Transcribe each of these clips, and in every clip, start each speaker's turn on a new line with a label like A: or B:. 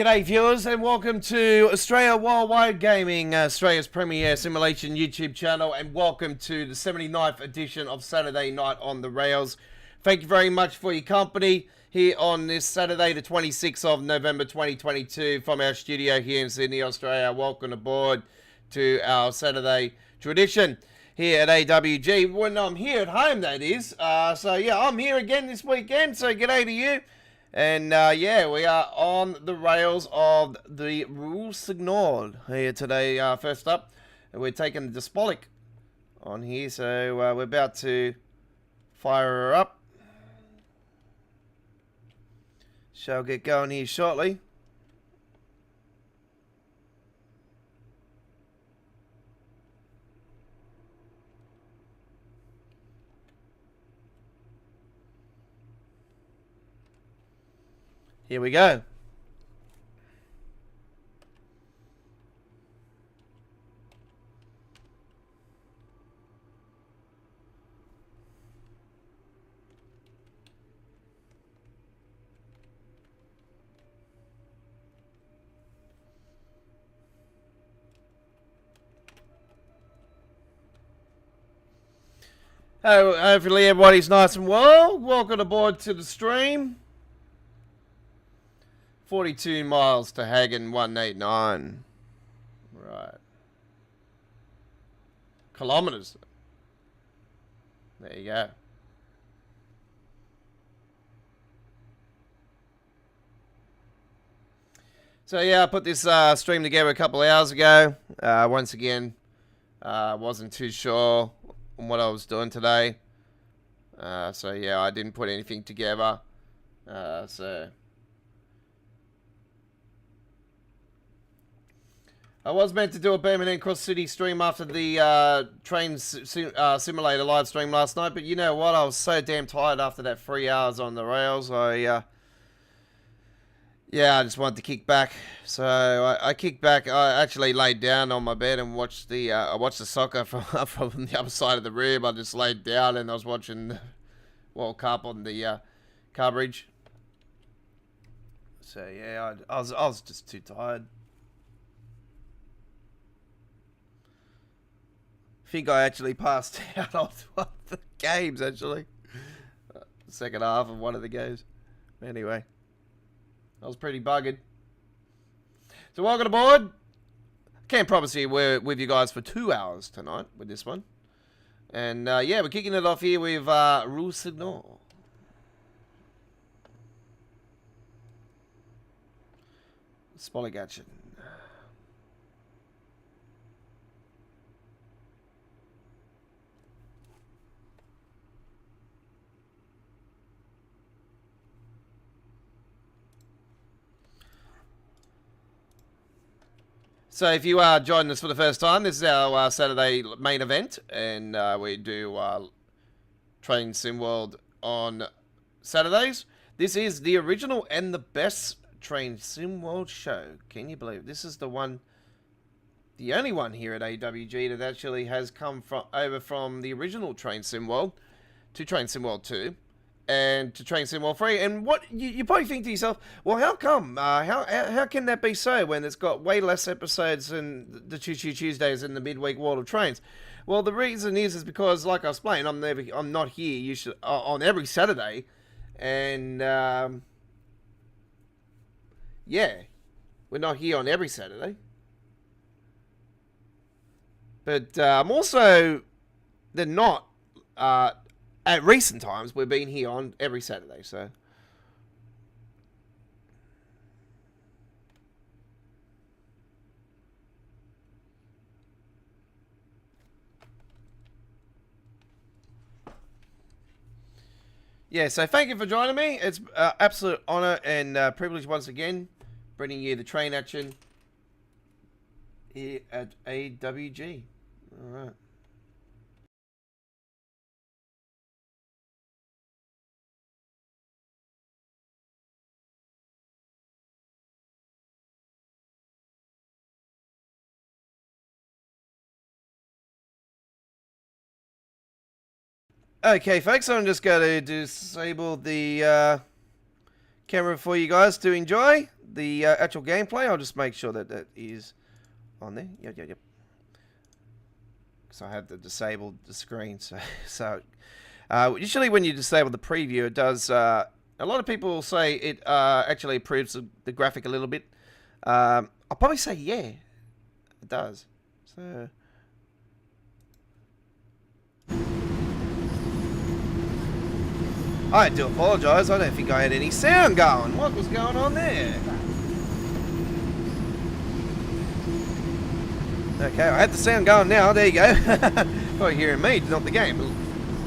A: G'day viewers and welcome to Australia Worldwide Gaming, Australia's premier simulation YouTube channel, and welcome to the 79th edition of Saturday Night on the Rails. Thank you very much for your company here on this Saturday the 26th of November 2022 from our studio here in Sydney, Australia. Welcome aboard to our Saturday tradition here at AWG. When I'm here at home, that is. So yeah, I'm here again this weekend, so g'day to you. And yeah, we are on the rails of the Railworks here today. First up, we're taking the Dispolic on here, so we're about to fire her up. Shall get going here shortly. Here we go. Hopefully everybody's nice and well. Welcome aboard to the stream. 42 miles to Hagen 189. Right. Kilometers. There you go. So yeah, I put this stream together a couple of hours ago. Once again, wasn't too sure on what I was doing today. So yeah, I didn't put anything together. I was meant to do a Birmingham Cross City stream after the train simulator live stream last night, but you know what? I was so damn tired after that 3 hours on the rails. Yeah, I just wanted to kick back. So I kicked back. I actually laid down on my bed and watched the soccer from the other side of the room. I just laid down and I was watching the World Cup on the coverage. So yeah, I was just too tired. I think I actually passed out on one of the games, actually. The second half of one of the games. Anyway, I was pretty buggered. So welcome aboard. Can't promise you we're with you guys for 2 hours tonight with this one. And yeah, we're kicking it off here with Railworks. Dispolic action. So if you are joining us for the first time, this is our Saturday main event, and we do Train Sim World on Saturdays. This is the original and the best Train Sim World show. Can you believe it? This is the one, the only one here at AWG that actually has come over from the original Train Sim World to Train Sim World 2. And to Train Sim World 3, and what you probably think to yourself, well, how come? How can that be so when it's got way less episodes than the Tuesdays in the midweek World of Trains? Well, the reason is because, like I explained, I'm not here usually on every Saturday, and yeah, we're not here on every Saturday. But I'm also, they're not. At recent times, we've been here on every Saturday, so. Yeah, so thank you for joining me. It's an absolute honor and privilege once again, bringing you the train action here at AWG. All right. Okay, folks, I'm just going to disable the camera for you guys to enjoy the actual gameplay. I'll just make sure that that is on there. Yep. Because I have disabled the screen. So usually when you disable the preview, it does. A lot of people say it actually improves the graphic a little bit. I'll probably say yeah, it does. So. I do apologise, I don't think I had any sound going. What was going on there? Okay, I had the sound going now, there you go. Probably hearing me, not the game.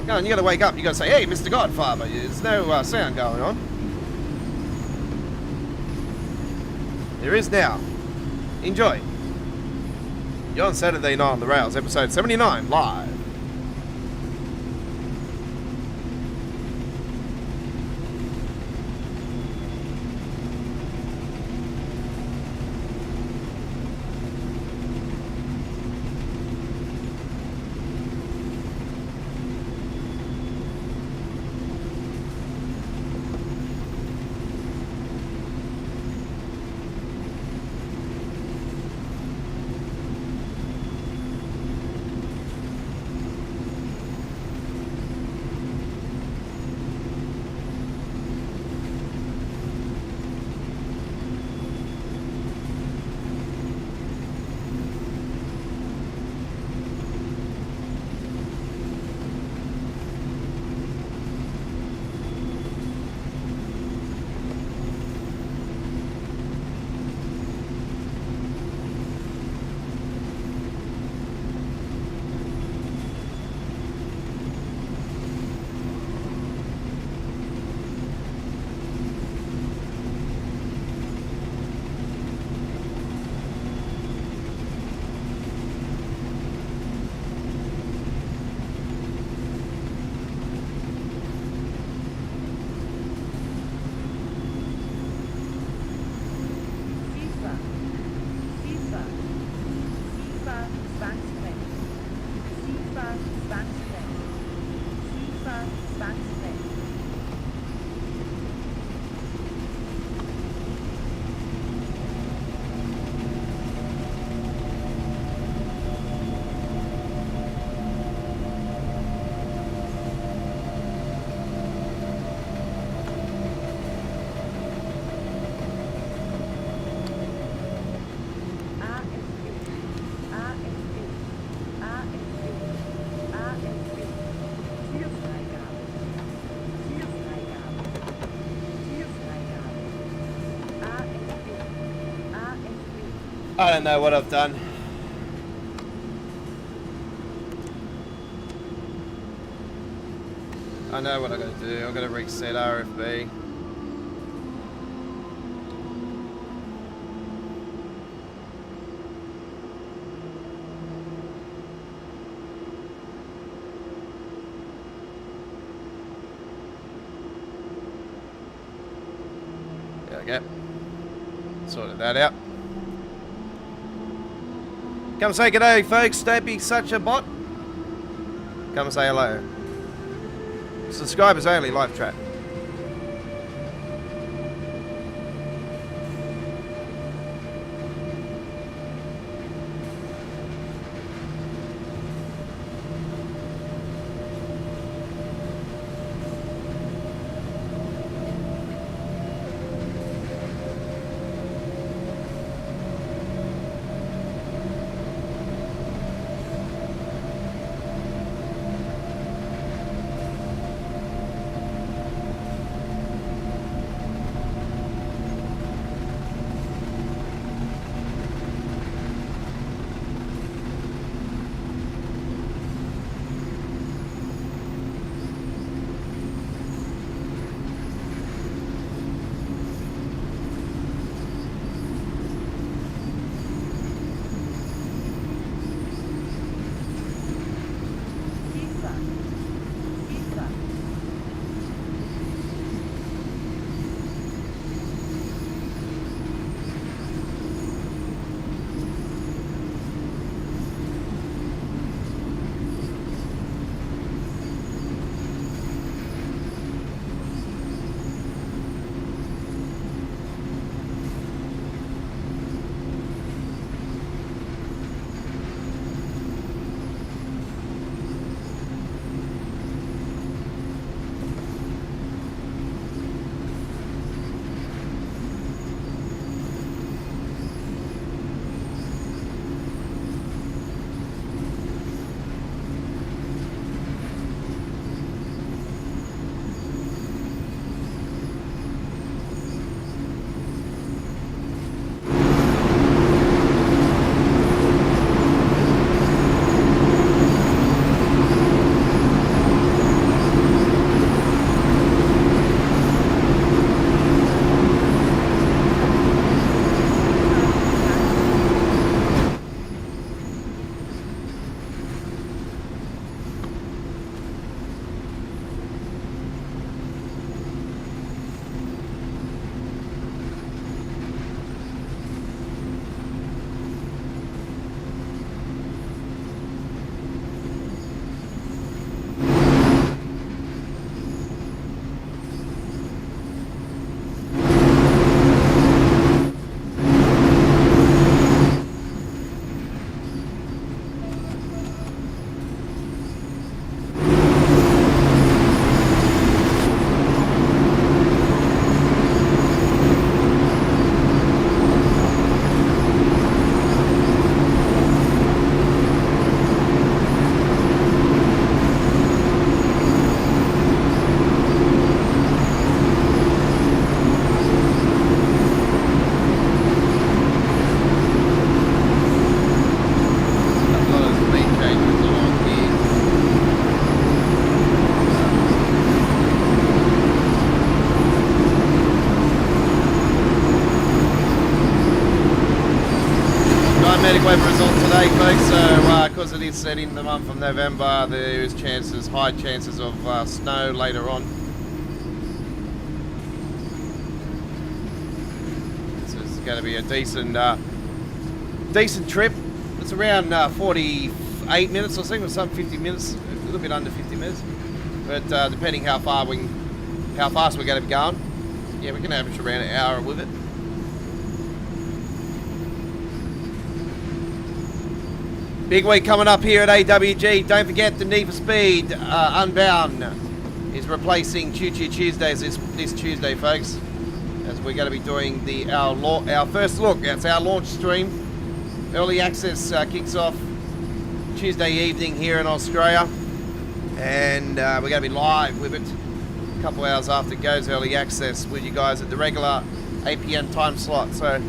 A: Go on, you gotta wake up, you gotta say, hey, Mr. Godfather, there's no sound going on. There is now. Enjoy. You're on Saturday Night on the Rails, episode 79, live. I don't know what I've done. I know what I gotta do. I'm gonna reset RFB. There we go. Sorted that out. Come say good day, folks. Don't be such a bot. Come say hello. Subscribers only, live chat. automatic weather result today, folks. So, because it is set in the month of November, there is high chances of snow later on. This is going to be a decent trip. It's around 48 minutes, I think, or some 50 minutes, a little bit under 50 minutes. But depending how fast we're going to be going, yeah, we can average around an hour with it. Big week coming up here at AWG. Don't forget the Need for Speed Unbound is replacing Choo Choo Tuesdays this Tuesday, folks. As we're going to be doing our first look. It's our launch stream. Early access kicks off Tuesday evening here in Australia, and we're going to be live with it a couple hours after it goes early access with you guys at the regular 8 PM time slot. So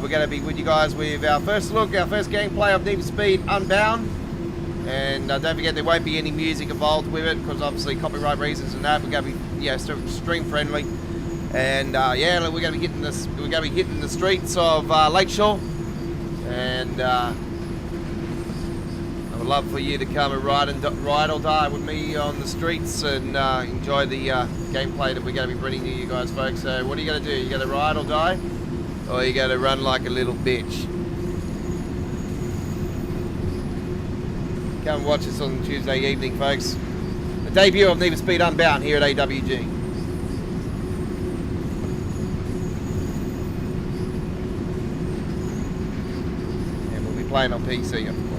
A: we're going to be with you guys with our first look, our first gameplay of Need for Speed Unbound. And don't forget, there won't be any music involved with it because obviously copyright reasons and that. We're going to be stream friendly. And yeah, we're going to be hitting this. We're going to be hitting the streets of Lakeshore. And I would love for you to come and ride or die with me on the streets and enjoy the gameplay that we're going to be bringing to you guys, folks. So what are you going to do? You going to ride or die? Or you going to run like a little bitch? Come watch us on Tuesday evening, folks. The debut of Need for Speed Unbound here at AWG. And we'll be playing on PC, of course.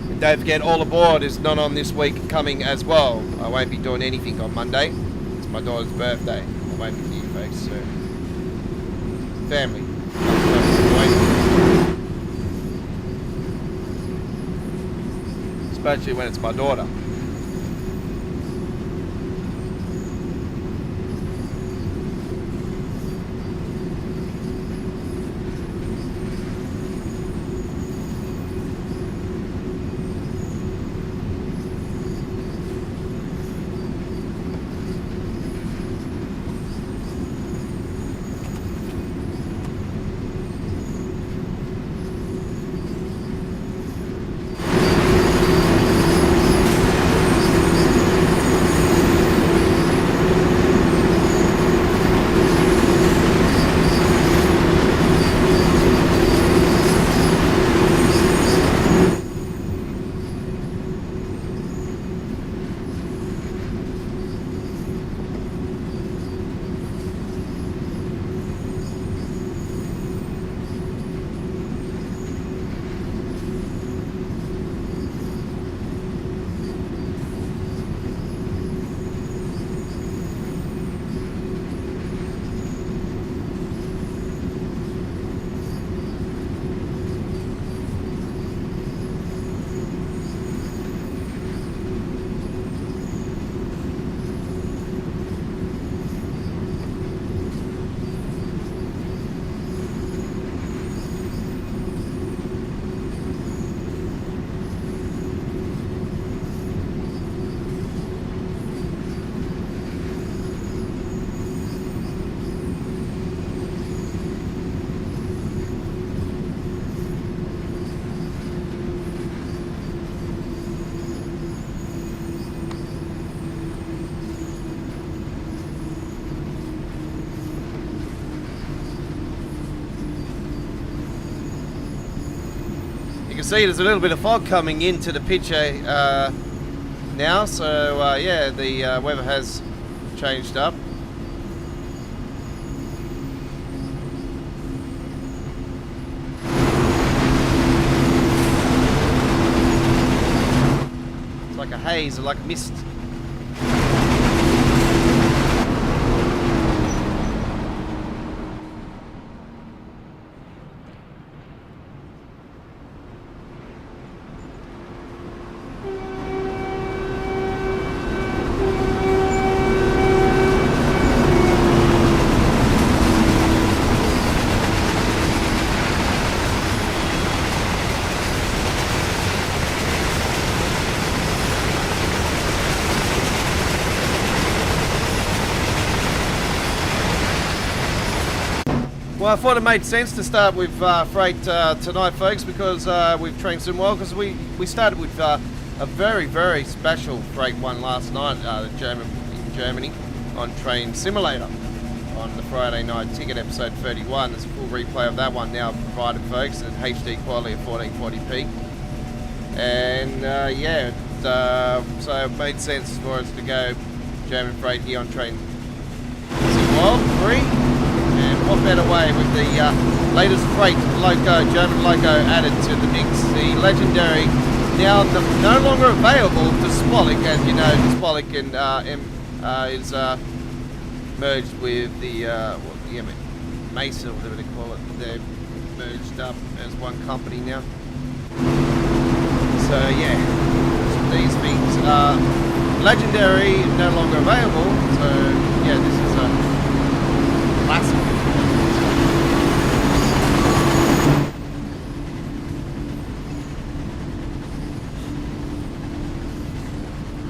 A: And don't forget, All Aboard is not on this week coming as well. I won't be doing anything on Monday. It's my daughter's birthday. I won't be here, folks, so family. Especially when it's my daughter. See, there's a little bit of fog coming into the picture now, so yeah, the weather has changed up. It's like a haze or like a mist. Well, I thought it made sense to start with freight tonight, folks, because we've trained some well. Because we started with a very, very special freight one last night in Germany on Train Simulator on the Friday night ticket episode 31. There's a full replay of that one now provided, folks, in HD quality of 1440p. And yeah, so it made sense for us to go German freight here on Train Simulator 3. And what better way with the latest freight loco, German loco added to the mix. The legendary, now no longer available, Despolik, as you know, Despolik is merged with the Mesa, whatever they call it. They're merged up as one company now. So yeah, these things are legendary, no longer available. So yeah, this is a classic.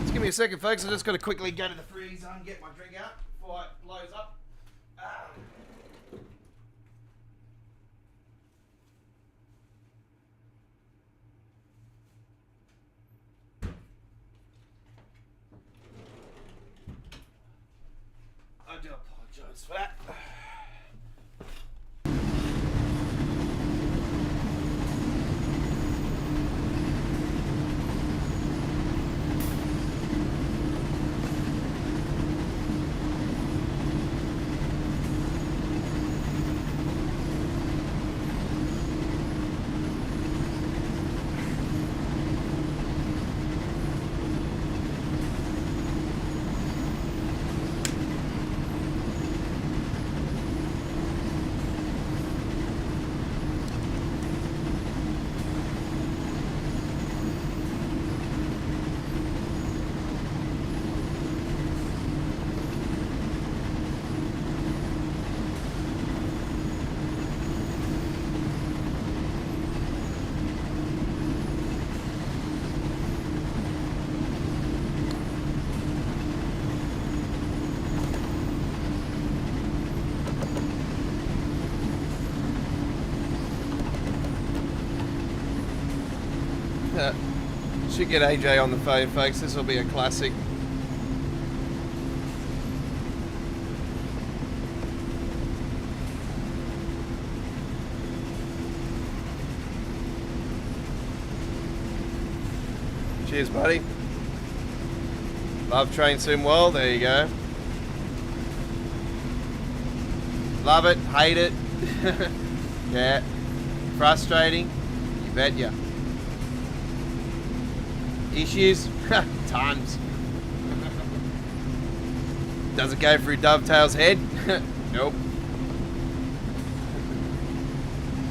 A: Just give me a second, folks. I just got to quickly go to the freezer and get my drink out before it blows up. I do apologise for that. Should get AJ on the phone, folks. This will be a classic. Cheers, buddy. Love Train Sim World. There you go. Love it, hate it. Yeah. Frustrating. You bet ya. Issues? Tons. Does it go through Dovetail's head? Nope.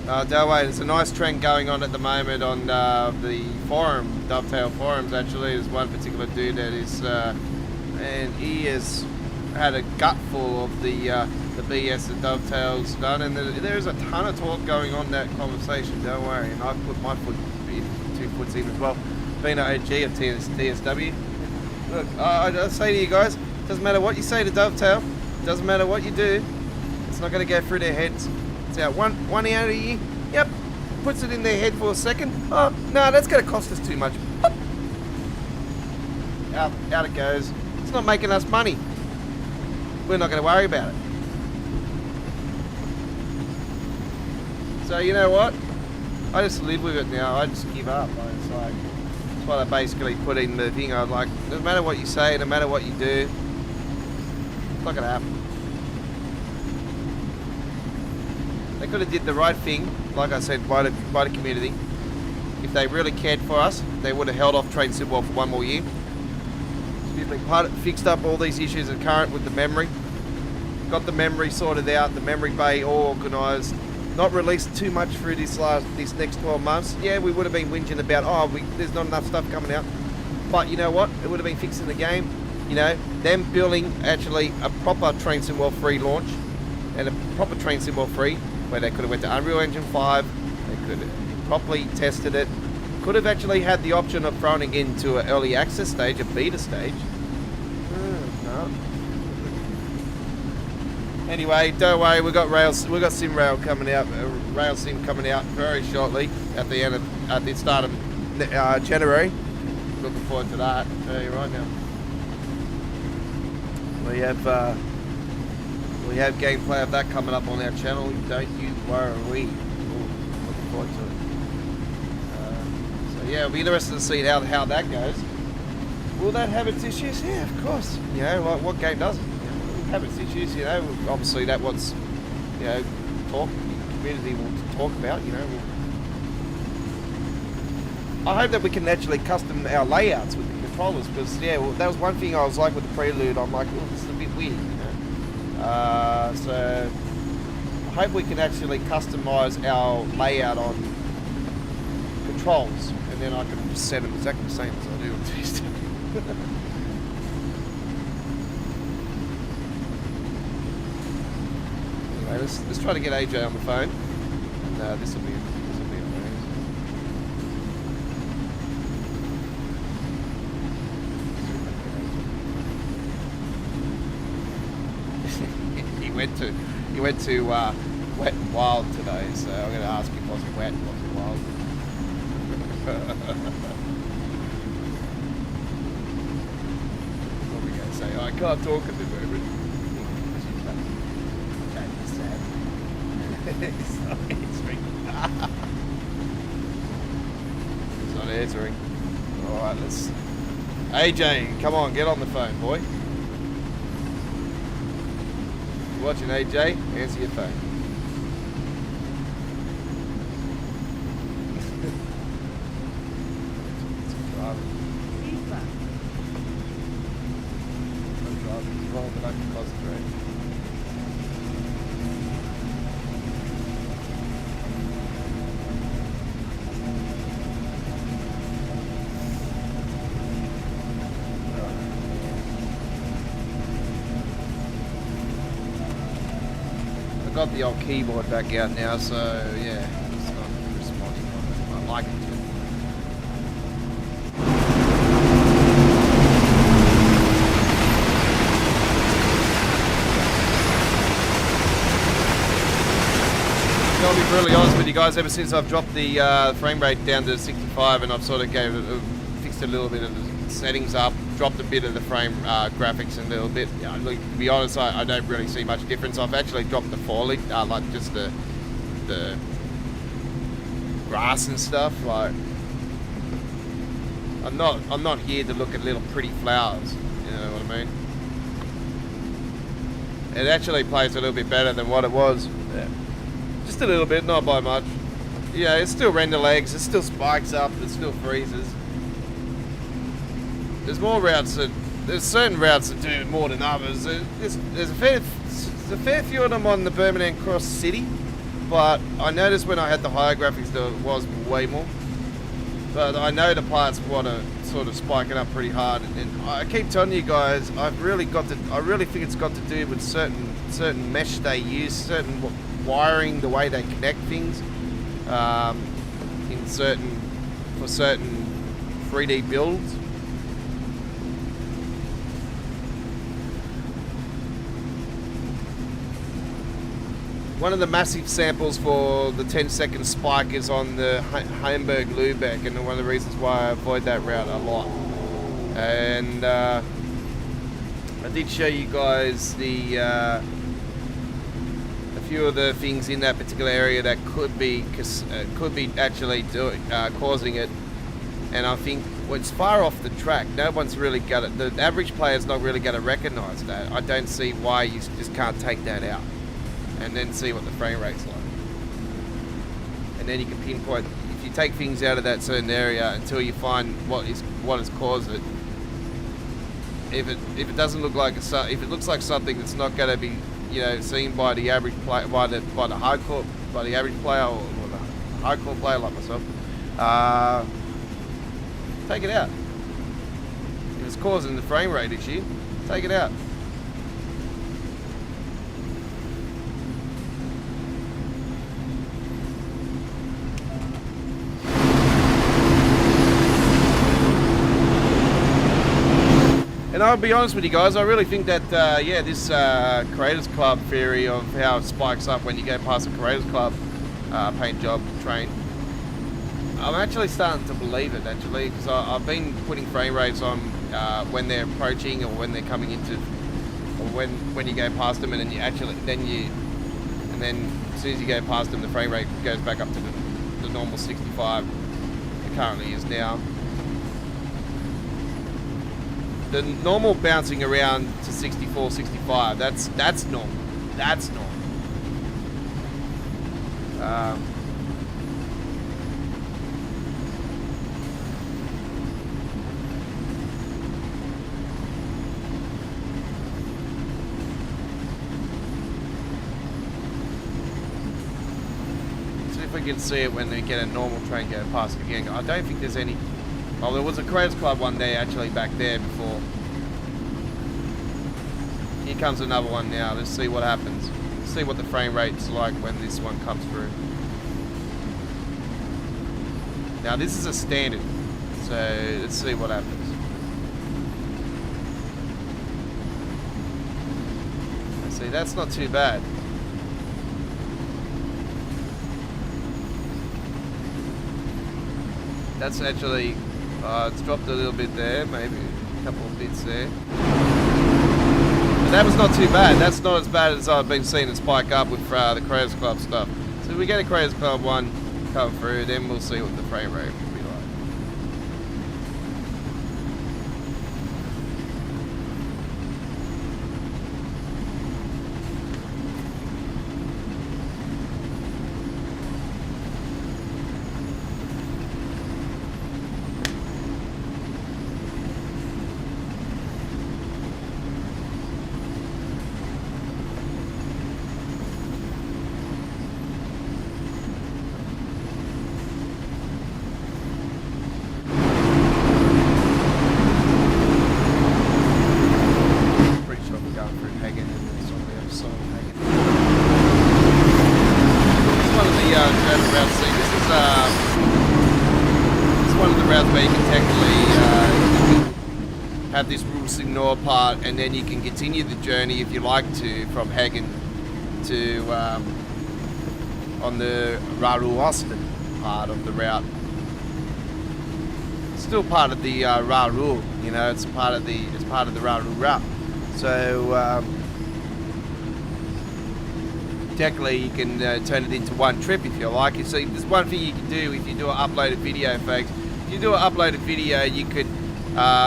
A: Don't worry, there's a nice trend going on at the moment on the forum, Dovetail forums actually. There's one particular dude that is, and he has had a gutful of the BS that Dovetail's done, and there's a ton of talk going on in that conversation, don't worry, and I've put my foot in, 2 foot in as well. Being an OG of TSW. Look, I say to you guys, doesn't matter what you say to Dovetail, doesn't matter what you do, it's not going to go through their heads. It's out one out of you, yep, puts it in their head for a second. Oh, no, that's going to cost us too much. Out it goes. It's not making us money. We're not going to worry about it. So you know what? I just live with it now. I just give up. It's like, that's what I basically put in the thing. I was like, no matter what you say, no matter what you do, it's not going to happen. They could have did the right thing, like I said, by the community. If they really cared for us, they would have held off Train Sim World for 1 more year. Fixed up all these issues that are current with the memory. Got the memory sorted out, the memory bay all organised. Not released too much through this next 12 months. Yeah, we would have been whinging about, there's not enough stuff coming out. But you know what? It would have been fixing the game. You know, them building actually a proper Train Sim World 3 launch and a proper Train Sim World 3 where they could have went to Unreal Engine 5. They could have properly tested it. Could have actually had the option of throwing it into an early access stage, a beta stage. No. Anyway, don't worry, we got Sim Rail coming out, Rail Sim coming out very shortly at the start of January. Looking forward to that. I'll tell you right now. We have gameplay of that coming up on our channel. Don't you worry. Looking forward to it. So yeah, it'll be interesting to see how that goes. Will that have its issues? Yeah, of course. You know, like what game doesn't? Have its issues, you know. Obviously, that what's, you know, the community will talk about. You know. I hope that we can actually custom our layouts with the controllers, because yeah, well, that was one thing I was like with the Prelude. I'm like, oh, this is a bit weird, you know. So I hope we can actually customize our layout on controls, and then I can set them exactly the same as I do with these two. Anyway, let's try to get AJ on the phone, and this will be amazing. He went to Wet and Wild today, so I'm going to ask him, was it wet, was it wild? What are we going to say? I can't talk at the moment. He's sad. He's not answering. He's not answering. Alright, let's... AJ, come on, get on the phone, boy. Watching AJ, answer your phone.
B: He's back.
A: I'm driving as well, but I can concentrate. Got the old keyboard back out now, so yeah, it's not responding. I like it too. I'll be really honest with you guys, ever since I've dropped the frame rate down to 65 and I've sort of fixed a little bit of the settings up, dropped a bit of the frame graphics a little bit. Yeah, look, to be honest, I don't really see much difference. I've actually dropped the foliage, like just the grass and stuff. Like, I'm not here to look at little pretty flowers. You know what I mean? It actually plays a little bit better than what it was. Yeah. Just a little bit, not by much. Yeah, it still render lags, it still spikes up, it still freezes. There's more routes there's certain routes that do more than others. There's a fair few of them on the Birmingham Cross City, but I noticed when I had the higher graphics there was way more. But I know the parts want to sort of spike it up pretty hard, and I keep telling you guys, I really think it's got to do with certain mesh they use, certain wiring, the way they connect things, for certain 3D builds. One of the massive samples for the 10-second spike is on the Hamburg-Lübeck, and one of the reasons why I avoid that route a lot. And I did show you guys a few of the things in that particular area that could be actually causing it. And I think it's far off the track. No one's really got it. The average player's not really going to recognise that. I don't see why you just can't take that out and then see what the frame rate's like. And then you can pinpoint, if you take things out of that certain area until you find what has caused it. If it doesn't look like if it looks like something that's not going to be, you know, seen by the average player, by the average player or the hardcore player like myself, take it out. If it's causing the frame rate issue, take it out. And And I'll be honest with you guys, I really think that, yeah, this Creators Club theory of how it spikes up when you go past the Creators Club paint job train, I'm actually starting to believe it, actually, because I've been putting frame rates on when they're approaching or when they're coming into, or when you go past them, and then you actually, and then as soon as you go past them, the frame rate goes back up to the normal 65 it currently is now. The normal bouncing around to 64, 65, that's normal. That's normal. See if we can see it when they get a normal train go past again. I don't think there's any. Well, there was a Creators Club one day actually back there before. Here comes another one now. Let's see what happens. Let's see what the frame rate's like when this one comes through. Now this is a standard, so let's see what happens. Let's see, that's not too bad. That's actually, it's dropped a little bit there, maybe a couple of bits there. But that was not too bad. That's not as bad as I've been seeing it spike up with the Creators Club stuff. So if we get a Creators Club one come through, then we'll see what the frame rate will be like. Have this rule signal part, and then you can continue the journey if you like to from Hagen to on the Railworks part of the route. It's still part of the Railroad, you know. It's part of the Railroad route. So technically, you can turn it into one trip if you like. You see, there's one thing you can do if you do an uploaded video, folks. If you do an uploaded video, you could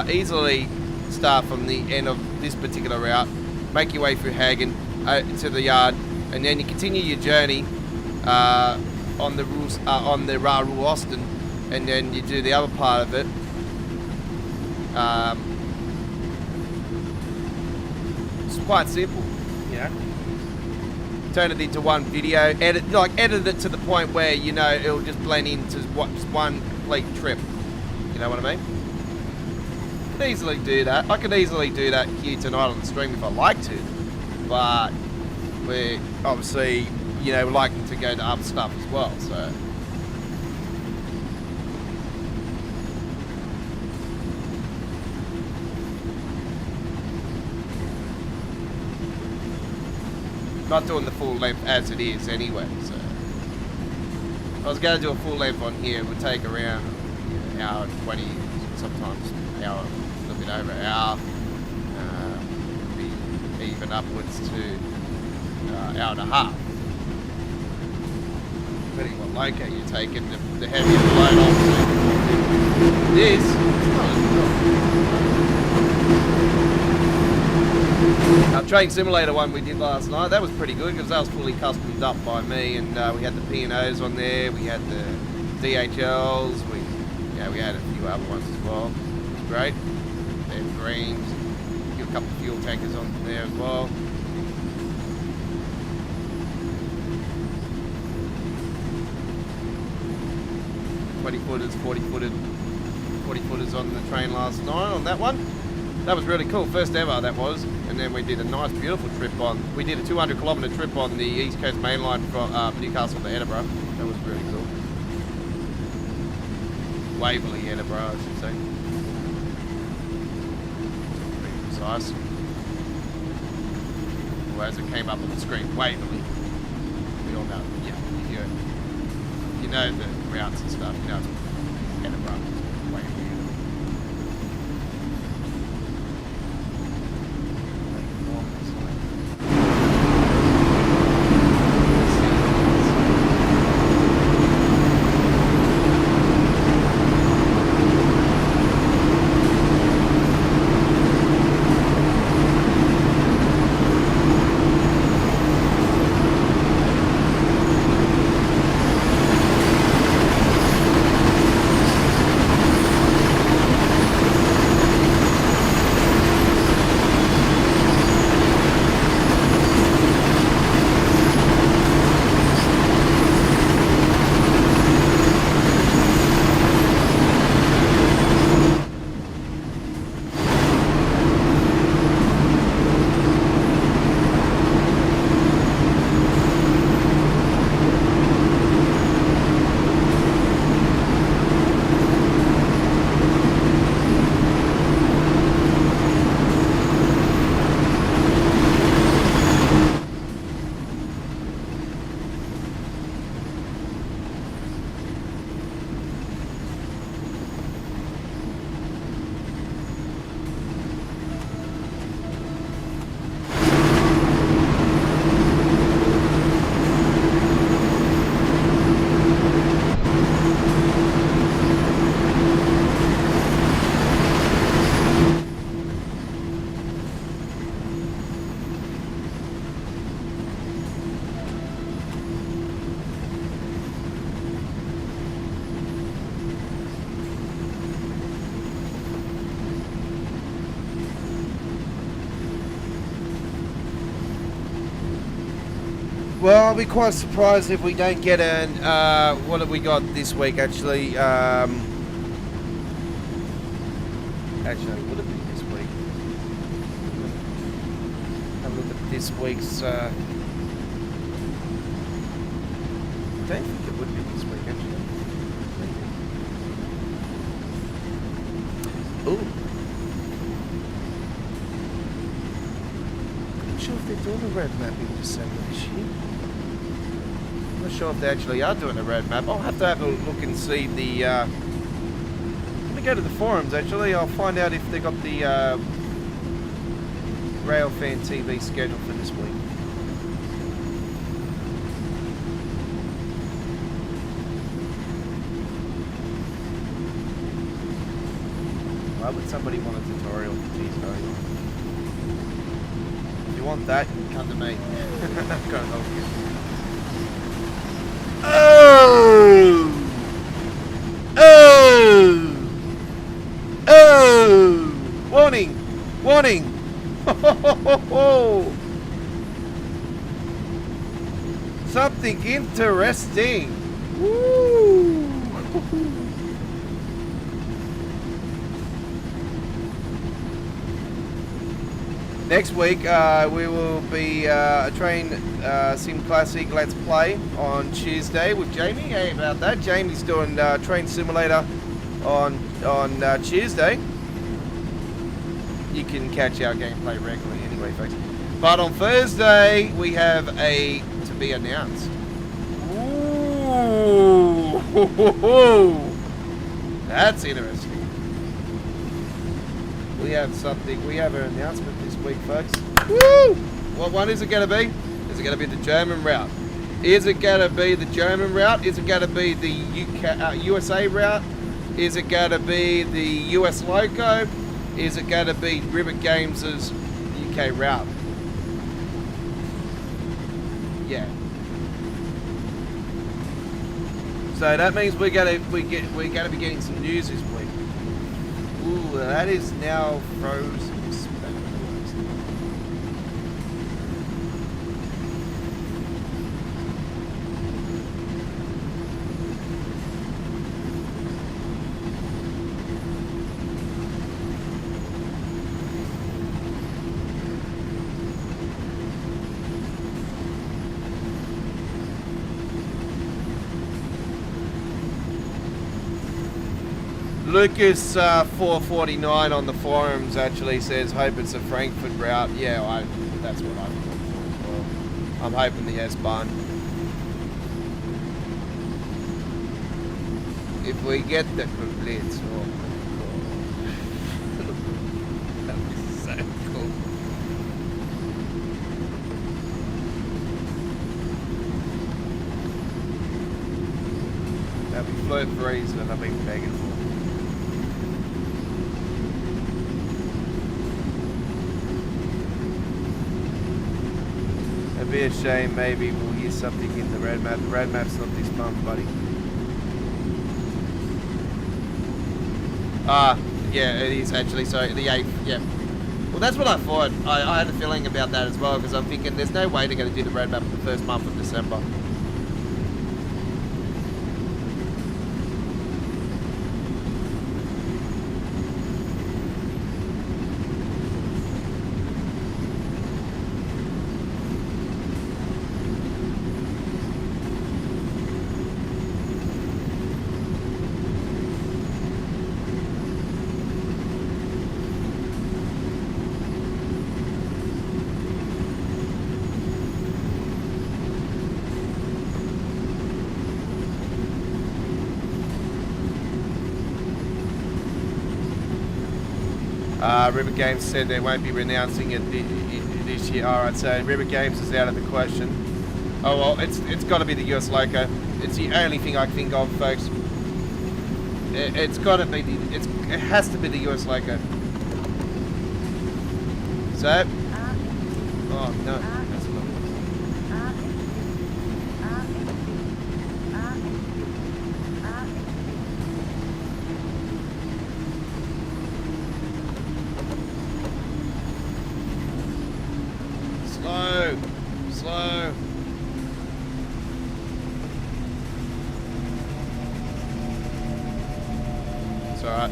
A: easily start from the end of this particular route, make your way through Hagen to the yard, and then you continue your journey on the Railworks, and then you do the other part of it. It's quite simple, you know. Turn it into one video, edit it to the point where you know it'll just blend into just one complete trip. You know what I mean? I could easily do that. I could easily do that here tonight on the stream if I like to, but we're obviously, you know, liking to go to other stuff as well. So not doing the full length as it is anyway. So if I was going to do a full length on here, it would take around an hour and 20, sometimes an hour. A little bit over an hour, be even upwards to hour and a half. Depending on what loco you're taking, the heavier the load on. This is not as Train Simulator one we did last night, that was pretty good because that was fully customed up by me, and we had the P&Os on there, we had the DHLs, we had a few other ones as well. It was great. And greens, a couple of fuel tankers on there as well. $20-footers, 40-footers on the train last night on that one. That was really cool, first ever that was. And then we did a nice, beautiful trip on. We did a 200-kilometre trip on the East Coast Main Line from Newcastle to Edinburgh. That was really cool. Waverley, Edinburgh, I should say. nice. Well, as it came up on the screen, Waverley. We all know, yeah, you know the routes and stuff, you know it's Edinburgh, Waverley. Well, I'll be quite surprised if we don't get an, what have we got this week actually? Actually, would it be this week? Have a look at this week's, I don't think it would be this week actually. Ooh. I'm not sure if they're doing a road map in December this year. I'm not sure if they actually are doing a road map. I'll have to have a look and see the, let me go to the forums actually. I'll find out if they got the Railfan TV scheduled for this week. Why would somebody want a tutorial for T-Story? If you want that, come to me. I'm gonna help you. Oh! Oh! Oh! Warning! Warning! Something interesting! Woo! Next week we will be a Train Sim Classic Let's Play on Tuesday with Jamie. Hey about that. Jamie's doing Train Simulator on Tuesday. You can catch our gameplay regularly anyway, folks. But on Thursday we have a to be announced. Ooh, that's interesting. We have something. We have an announcement this week, folks. Woo! What one is it going to be? Is it going to be the German route? Is it going to be the German route? Is it going to be the USA route? Is it going to be the US Loco? Is it going to be Ribbit Games' UK route? Yeah. So that means we're going to be getting some news this week. Ooh, that is now frozen. Lucas 449 on the forums actually says, hope it's a Frankfurt route. Yeah, that's what I'm looking for as well. I'm hoping the S-Bahn. If we get the Blitz, oh my god. That was so cool. That'd be float breeze that I've been begging for. It'd be a shame, maybe we'll hear something in the road map. The road map's not this month, buddy. Yeah, it is actually, so the 8th, yeah. Well, that's what I thought. I had a feeling about that as well, because I'm thinking there's no way they're going to do the road map in the first month of December. River Games said they won't be renouncing it this year. Alright, so River Games is out of the question. Oh well, it's got to be the US Loco. It's the only thing I can think of, folks. It's got to be it has to be the US Loco. So, oh no, that's not. Slow. It's alright.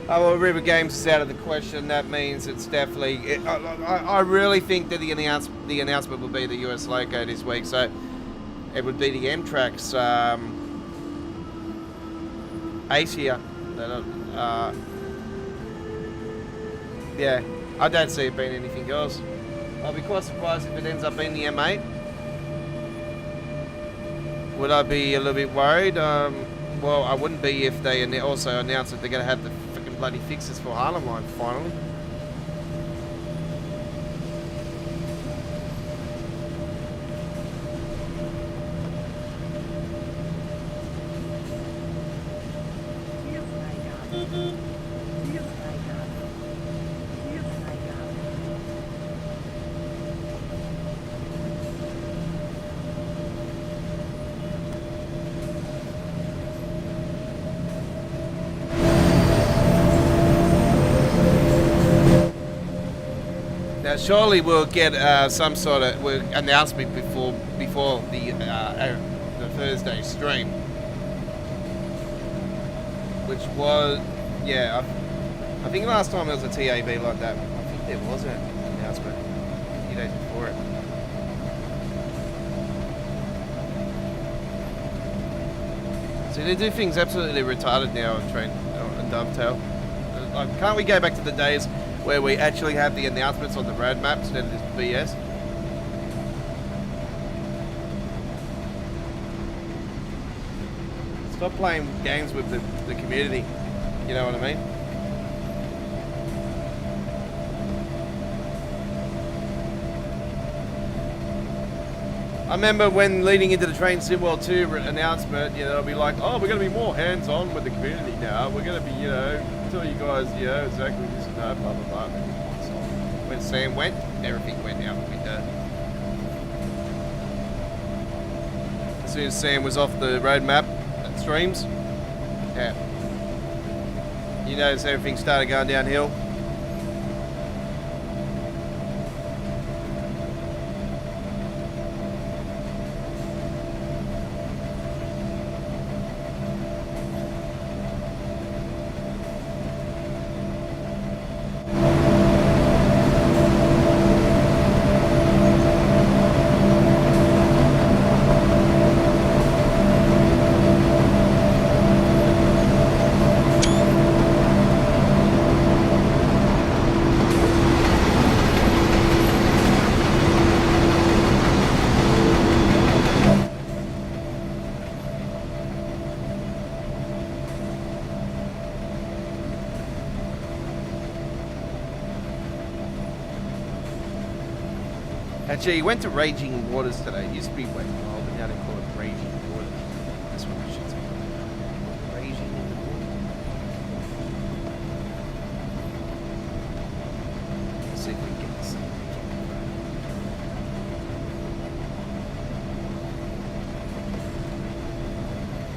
A: Oh, well, River Games is out of the question. That means it's definitely... I really think that the announcement will be the US Loco this week. So it would be the M-Trax Ace here. Yeah, I don't see it being anything else. I'll be quite surprised if it ends up being the M8. Would I be a little bit worried? Well, I wouldn't be if they also announced that they're going to have the bloody fixes for Harlem Line finally. Surely we'll get some sort of announcement before the Thursday stream, which was, yeah, I think last time there was a TAB like that. I think there was an announcement a few days before it. So they do things absolutely retarded now on Train and Dovetail. Like, can't we go back to the days where we actually have the announcements on the road maps instead of this BS? Stop playing games with the community, you know what I mean? I remember when leading into the Train SimWorld 2 announcement, you know, it'll be like, oh, we're going to be more hands-on with the community now. We're going to be, you know, tell you guys, you know, exactly this and that, blah, blah, blah. When Sam went, everything went out the window. As soon as Sam was off the road map and streams, yeah. You notice everything started going downhill. Actually, he went to Raging Waters today. It used to be Wet Wild, but now they call it Raging Waters. That's what I should say. Raging in the water. Let's see if we can get this.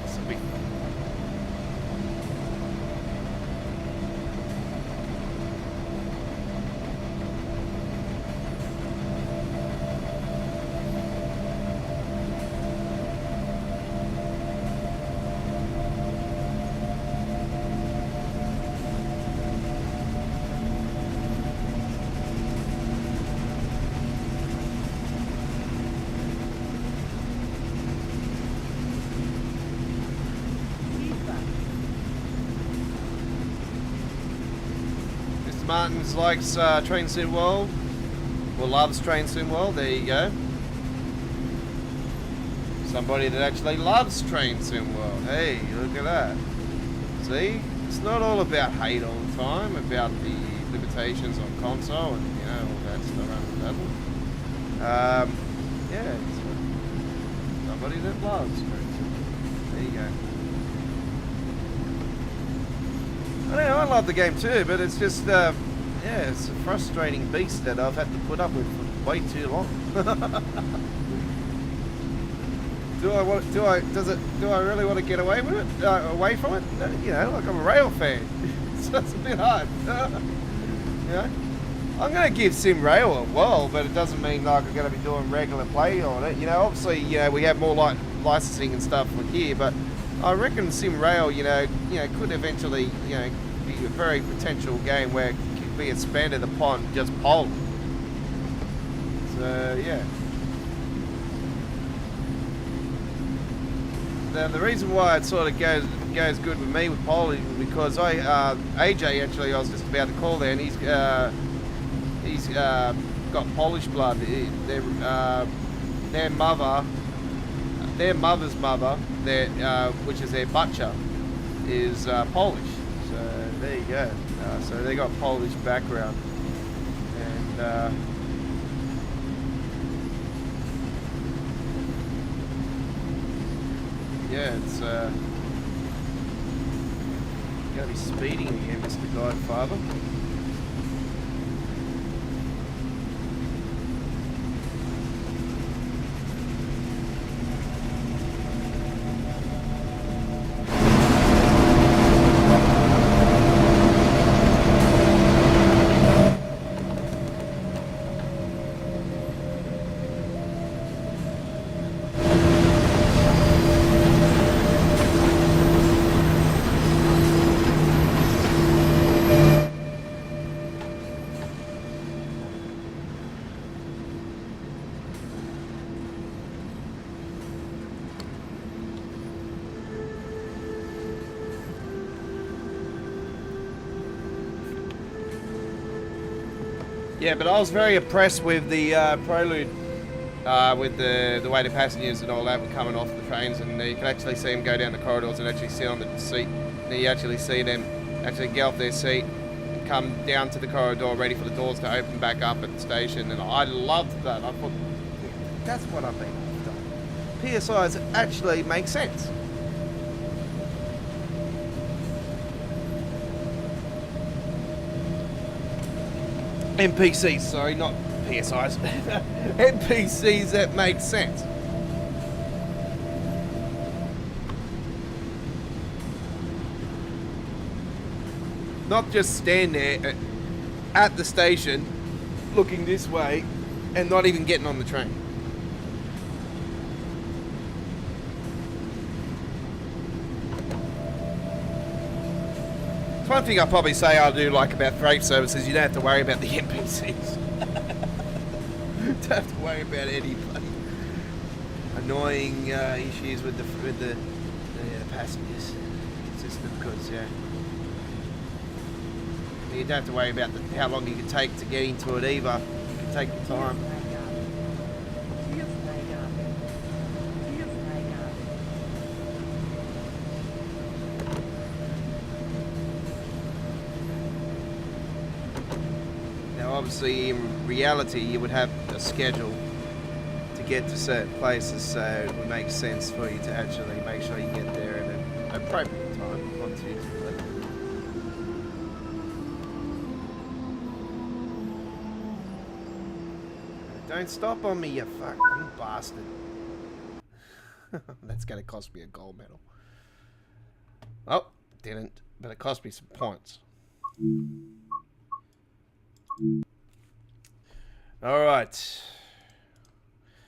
A: This will be fun. Martins likes Train Sim World, or loves Train Sim World. There you go. Somebody that actually loves Train Sim World. Hey, look at that. See, it's not all about hate all the time, about the limitations on console and you know all that stuff around the level. Yeah, it's somebody that loves Train Sim World. There you go. I love the game too, but it's just, yeah, it's a frustrating beast that I've had to put up with for way too long. Do I really want to get away with it? Away from it? You know, like I'm a rail fan. So it's a bit hard. You know, I'm going to give Sim Rail a whirl, but it doesn't mean like I'm going to be doing regular play on it. You know, obviously, you know, we have more like licensing and stuff like here, but I reckon Sim Rail, you know, could eventually, you know, be a very potential game where it could be expanded upon just Poland. So yeah. Now the reason why it sort of goes good with me with Poland is because AJ actually I was just about to call there, and he's got Polish blood. Their mother's mother, which is their butcher, is Polish. So there you go. So they got Polish background, and yeah, it's you gotta be speeding again, Mr. Godfather. Yeah, but I was very impressed with the Prelude, with the way the passengers and all that were coming off the trains, and you can actually see them go down the corridors and actually sit on the seat. And you actually see them actually get off their seat, come down to the corridor, ready for the doors to open back up at the station. And I loved that. I thought, that's what I've been after. PSIs actually make sense. NPCs, sorry, not PSIs. NPCs that make sense. Not just stand there at the station looking this way and not even getting on the train. It's one thing I'll probably say I'll do like about freight services, you don't have to worry about the NPCs. Don't have to worry about any bloody annoying issues with the passengers system, because yeah, you don't have to worry about how long you can take to get into it either. You can take your time. Obviously, in reality, you would have a schedule get to certain places, so it makes sense for you to actually make sure you get there at an appropriate time, not too late. Don't stop on me, you fucking bastard. That's going to cost me a gold medal. Oh, didn't, but it cost me some points. Alright.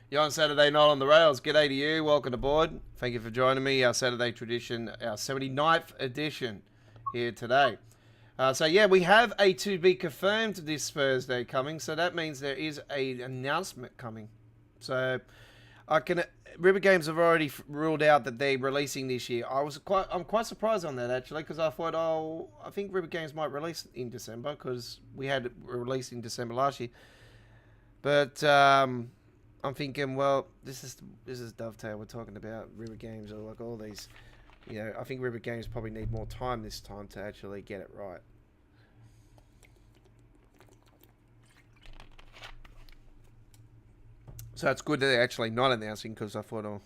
A: You're on Saturday night on the rails. G'day to you. Welcome aboard. Thank you for joining me. Our Saturday tradition, our 79th edition here today. So yeah, we have a to be confirmed this Thursday coming. So that means there is an announcement coming. So River Games have already ruled out that they're releasing this year. I'm quite surprised on that actually, because I thought, I think River Games might release in December, because we had it released in December last year. But I'm thinking, well, this is Dovetail we're talking about. River Games, or like all these, you know, I think River Games probably need more time this time to actually get it right. So it's good that they're actually not announcing, because I thought, oh,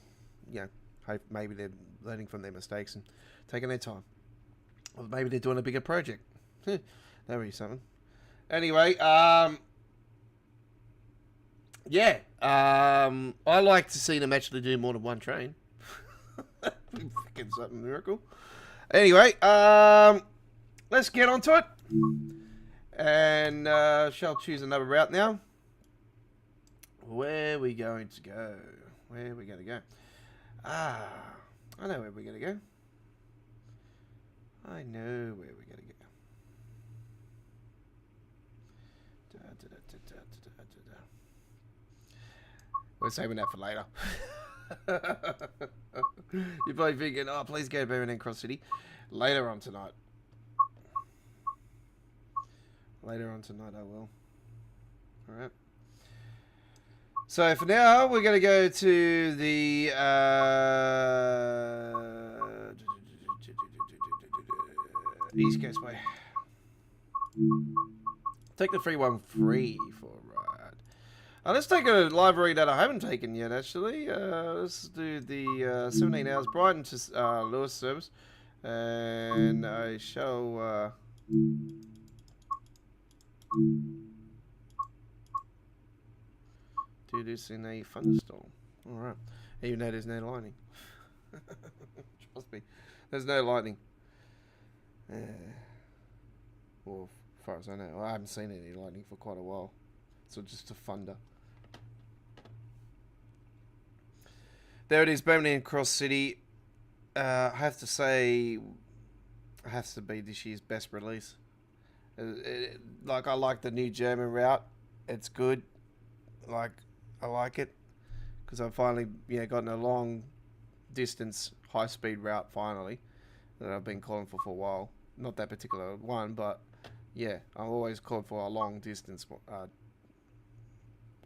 A: yeah, maybe they're learning from their mistakes and taking their time. Or maybe they're doing a bigger project. That would be something. Anyway, yeah, I like to see them actually do more than one train. Freaking something miracle. Anyway, let's get on to it. And shall choose another route now. Where are we going to go? Where are we going to go? I know where we're going to go. I know where we're going to go. We're saving that for later. You're probably thinking, oh, please go to Birmingham Cross City. Later on tonight. Later on tonight I will. Alright. So for now, we're going to go to the East Coast Way. Take the 313 for a ride. Let's take a library that I haven't taken yet, actually. Let's do the 17 hours Brighton to Lewis service. And I shall... do this in a thunderstorm. Alright. Even though there's no lightning. Trust me. There's no lightning. Well, as far as I know. I haven't seen any lightning for quite a while. So just a thunder. There it is, Birmingham Cross City. I have to say, it has to be this year's best release. Like, I like the new German route. It's good. Like, I like it because I've finally, gotten a long distance high speed route finally that I've been calling for a while. Not that particular one, but yeah, I've always called for a long distance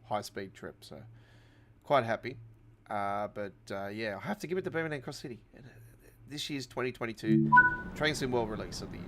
A: high speed trip. So quite happy. But yeah, I have to give it to Birmingham Cross City. This year's 2022 Train Sim World release of the year.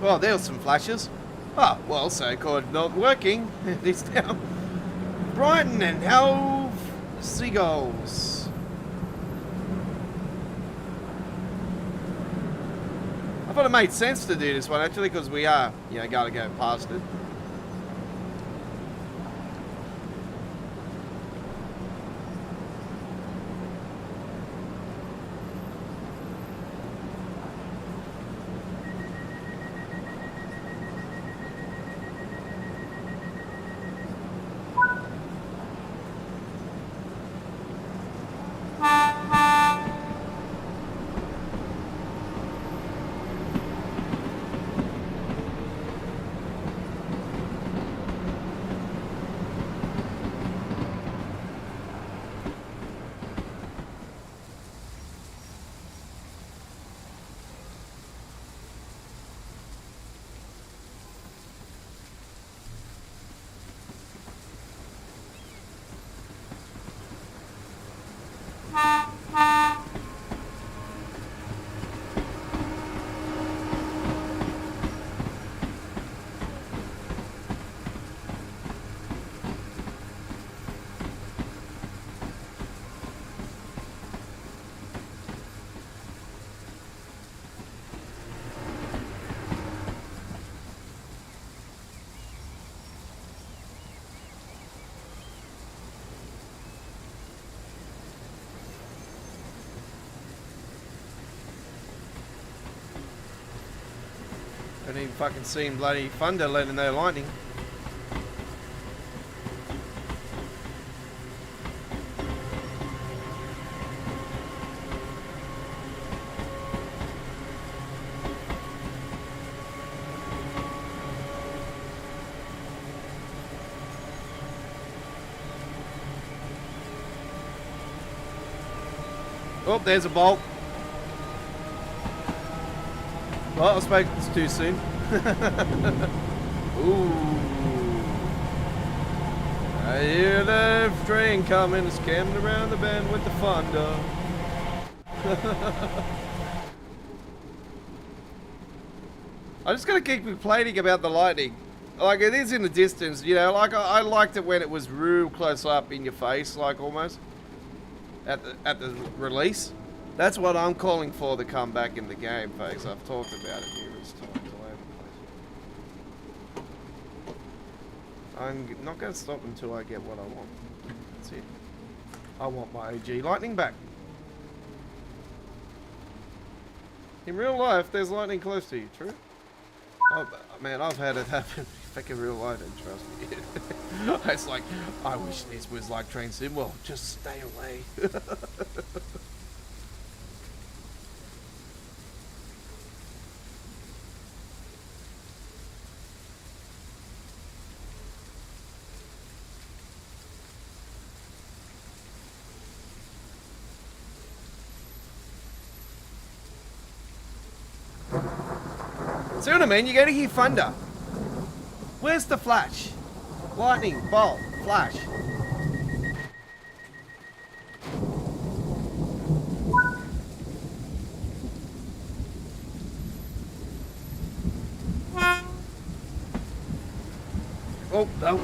A: Well, there were some flashes. Oh, well, so-called not working. It's now Brighton and Hove Seagulls. I thought it made sense to do this one, actually, because we are, gotta go past it. Haven't even fucking seen bloody thunder letting no lightning. Oh, there's a bolt. Well, I spoke too soon. Ooh. I hear the train coming, it's coming around the bend with the thunder. I'm just gonna keep complaining about the lightning. Like, it is in the distance, you know, like I liked it when it was real close up in your face, like almost. At the release. That's what I'm calling for to come back in the game, folks. I've talked about it numerous times all over the place. I'm not going to stop until I get what I want. That's it. I want my OG lightning back. In real life, there's lightning close to you, true? Oh, man, I've had it happen back in real life, and trust me. It's like, I wish this was like Train Sim. Well, just stay away. See what I mean? You gotta hear thunder. Where's the flash? Lightning, bolt, flash. Oh, no.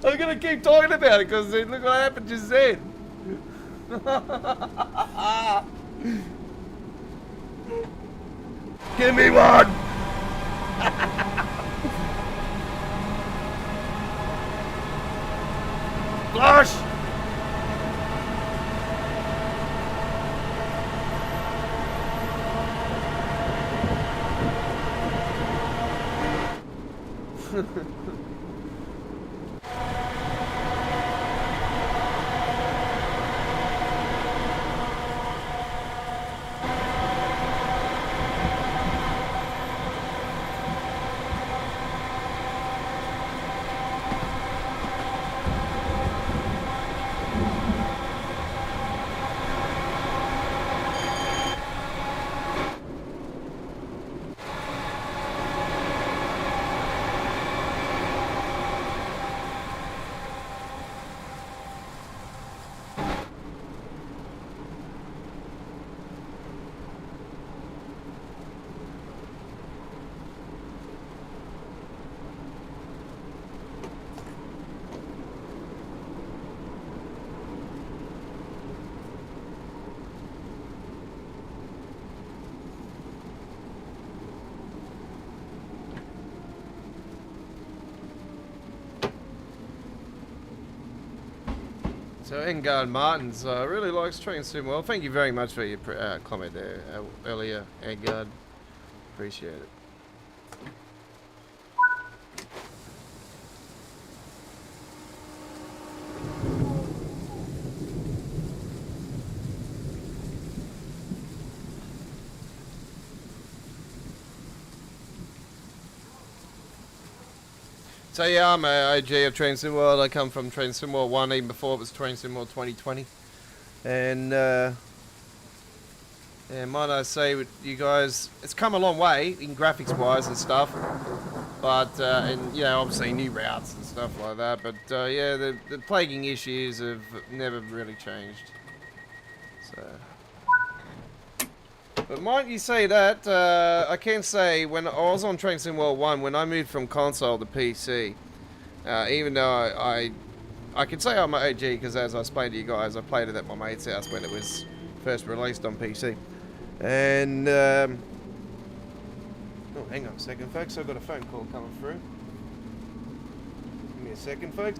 A: I'm gonna keep talking about it because look what happened just then. Give me one! Flush! So Engard Martins really likes Train Sim well. Thank you very much for your comment there earlier, Engard. Appreciate it. So yeah, I'm a OG of Train Sim World. I come from Train Sim World 1 even before it was Train Sim World 2020. And yeah, might I say with you guys, it's come a long way in graphics wise and stuff. But, and you know, obviously new routes and stuff like that. But yeah, the plaguing issues have never really changed. So... But might you say that, I can say when I was on Train Sim World 1, when I moved from console to PC, even though I can say I'm an OG because as I explained to you guys, I played it at my mate's house when it was first released on PC. And, oh, hang on a second folks, I've got a phone call coming through. Give me a second folks.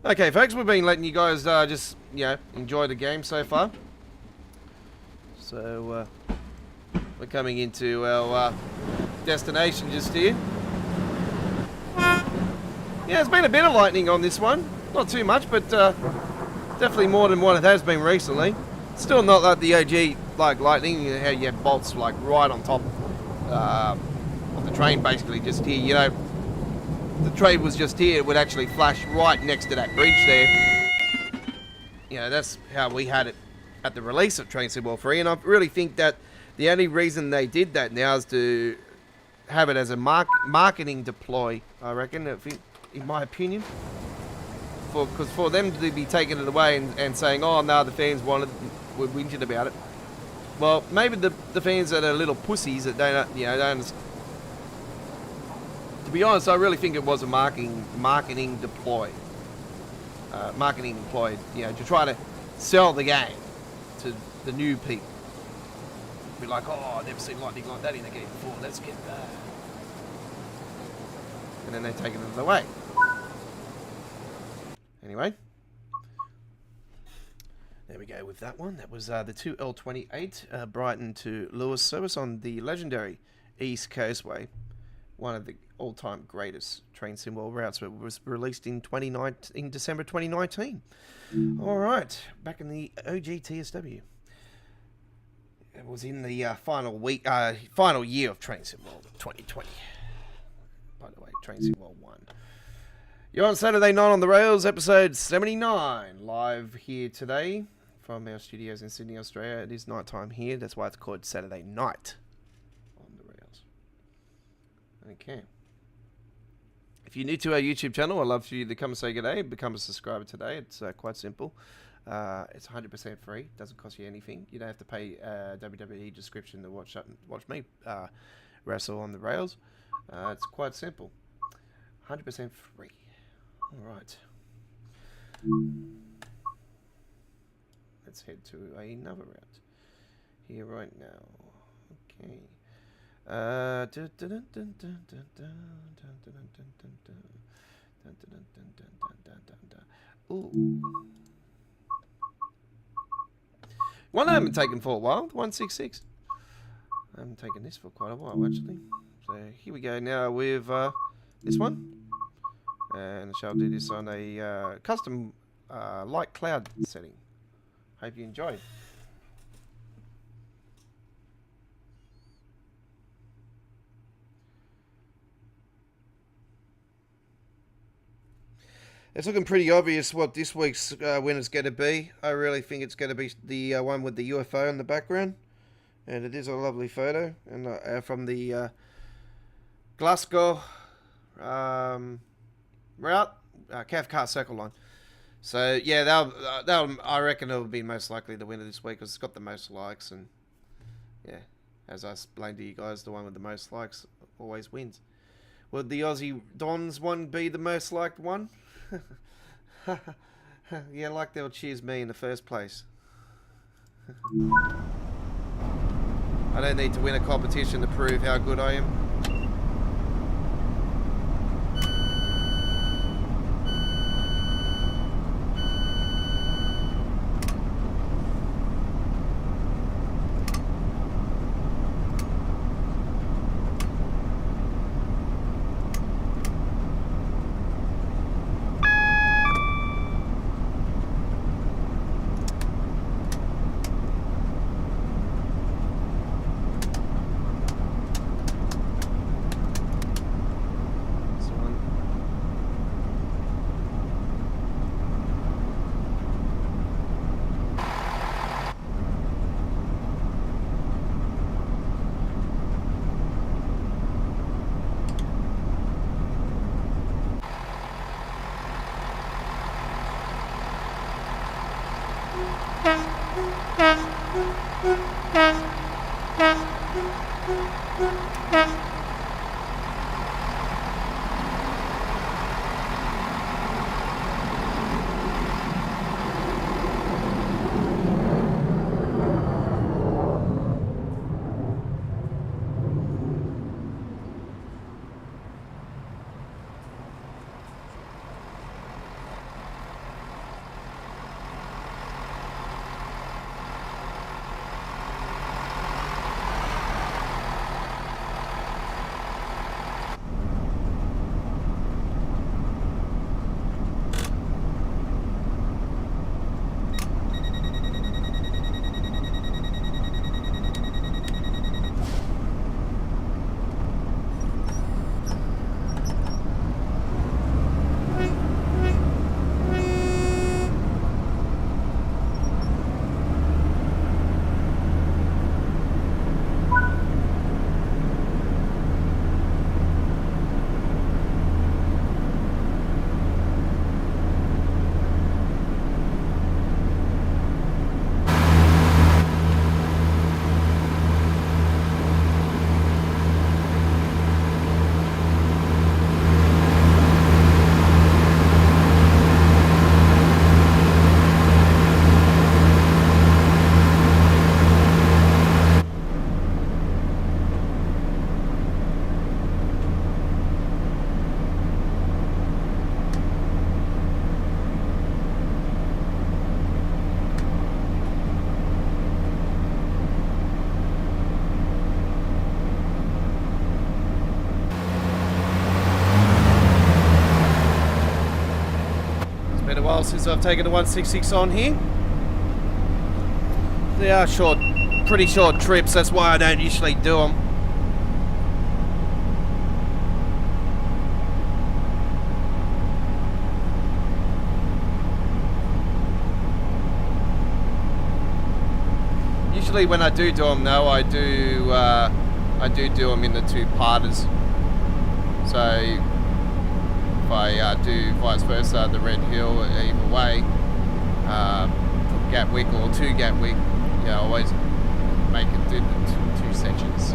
A: Okay, folks, we've been letting you guys just, enjoy the game so far. So, we're coming into our destination just here. Yeah, there's been a bit of lightning on this one. Not too much, but definitely more than what it has been recently. Still not like the OG like lightning, how you have bolts like right on top of the train, basically just here. You know, the train was just here, it would actually flash right next to that bridge there. You know, that's how we had it at the release of Train Sim World 3, and I really think that the only reason they did that now is to have it as a marketing deploy, I reckon, in my opinion. Because for them to be taking it away and saying, oh no, the fans were whinging about it. Well, maybe the fans that are little pussies that don't understand. To be honest, I really think it was a marketing deploy. Marketing employed, to try to sell the game to the new people. Be like, oh, I've never seen lightning like that in a game before, let's get that. And then they're taking it away. Anyway. There we go with that one. That was the 2L28 Brighton to Lewis service on the legendary East Coastway. One of the all-time greatest train sim world routes. It was released in December 2019. All right, back in the OG TSW. It was in the final year of Train Sim World 2020. By the way, Train Sim World 1. You're on Saturday Night on the Rails, episode 79, live here today from our studios in Sydney, Australia. It is night time here. That's why it's called Saturday Night on the Rails. Okay. If you're new to our YouTube channel, I'd love for you to come and say good day. Become a subscriber today. It's quite simple. It's 100% free. Doesn't cost you anything. You don't have to pay WWE description to watch me wrestle on the rails. It's quite simple. 100% free. All right. Let's head to another route here right now. Okay. Ooh. One I haven't taken for a while, 166. I haven't taken this for quite a while, actually. So here we go now with this one. And I shall do this on a custom light cloud setting. Hope you enjoy. It's looking pretty obvious what this week's winner's going to be. I really think it's going to be the one with the UFO in the background. And it is a lovely photo. And from the Glasgow route, Cathcart Circle line. So, yeah, that'll, I reckon it'll be most likely the winner this week because it's got the most likes. And, yeah, as I explained to you guys, the one with the most likes always wins. Would the Aussie Dons one be the most liked one? Yeah, like they'll choose me in the first place. I don't need to win a competition to prove how good I am. So I've taken the 166 on here. They are short, pretty short trips. That's why I don't usually do them. Usually when I do them though, I do them in the two-parters. So if I do vice versa, the Red Hill, either way, from Gatwick or to Gatwick, yeah, I always make it do the two sections.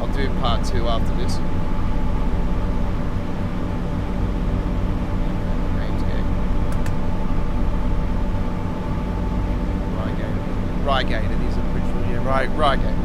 A: I'll do part 2 after this. Reigate, it is a Bridgeville, yeah, Reigate.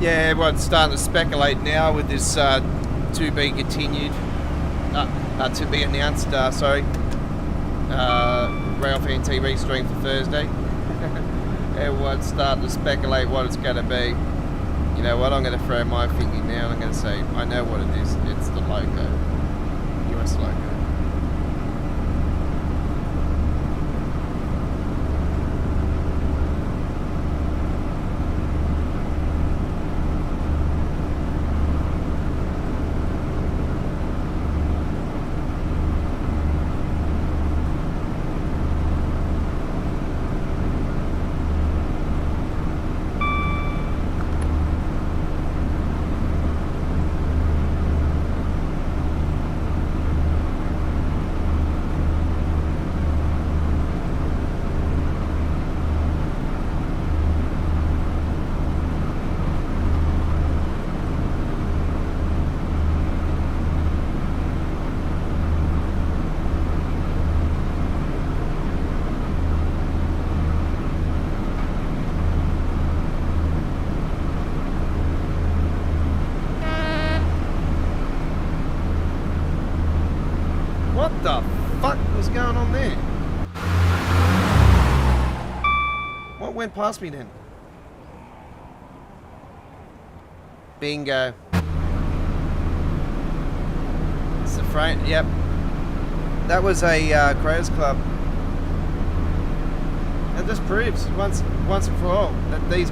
A: Yeah, everyone's starting to speculate now with this to be continued, to be announced, sorry, Railfan TV stream for Thursday. Everyone's starting to speculate what it's going to be. You know what, I'm going to throw my finger now and I'm going to say, I know what it is, it's the logo, US logo. What the fuck was going on there? What went past me then? Bingo. It's the frame, yep. That was a Creators Club. It just proves once and for all that these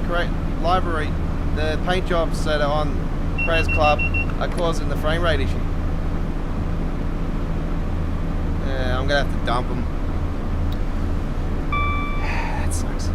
A: library, the paint jobs that are on Creators Club are causing the frame rate issue. I'm gonna have to dump them. That sucks.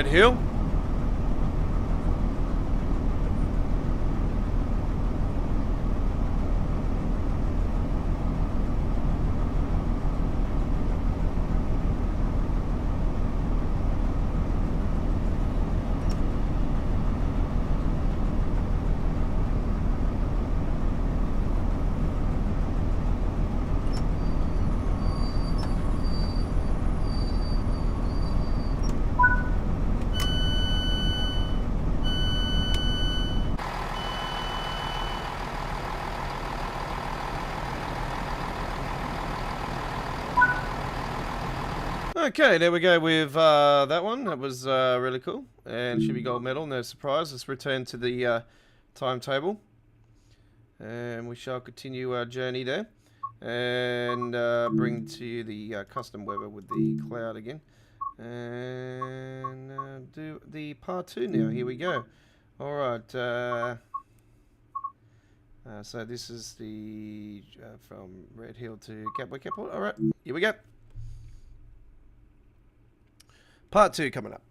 A: Red Hill. Okay, there we go with that one. That was really cool. And should be gold medal, no surprise. Let's return to the timetable. And we shall continue our journey there. And bring to you the custom weather with the cloud again. And do the part 2 now. Here we go. Alright. So this is the from Red Hill to Gatwick Airport. Alright, here we go. Part 2 coming up.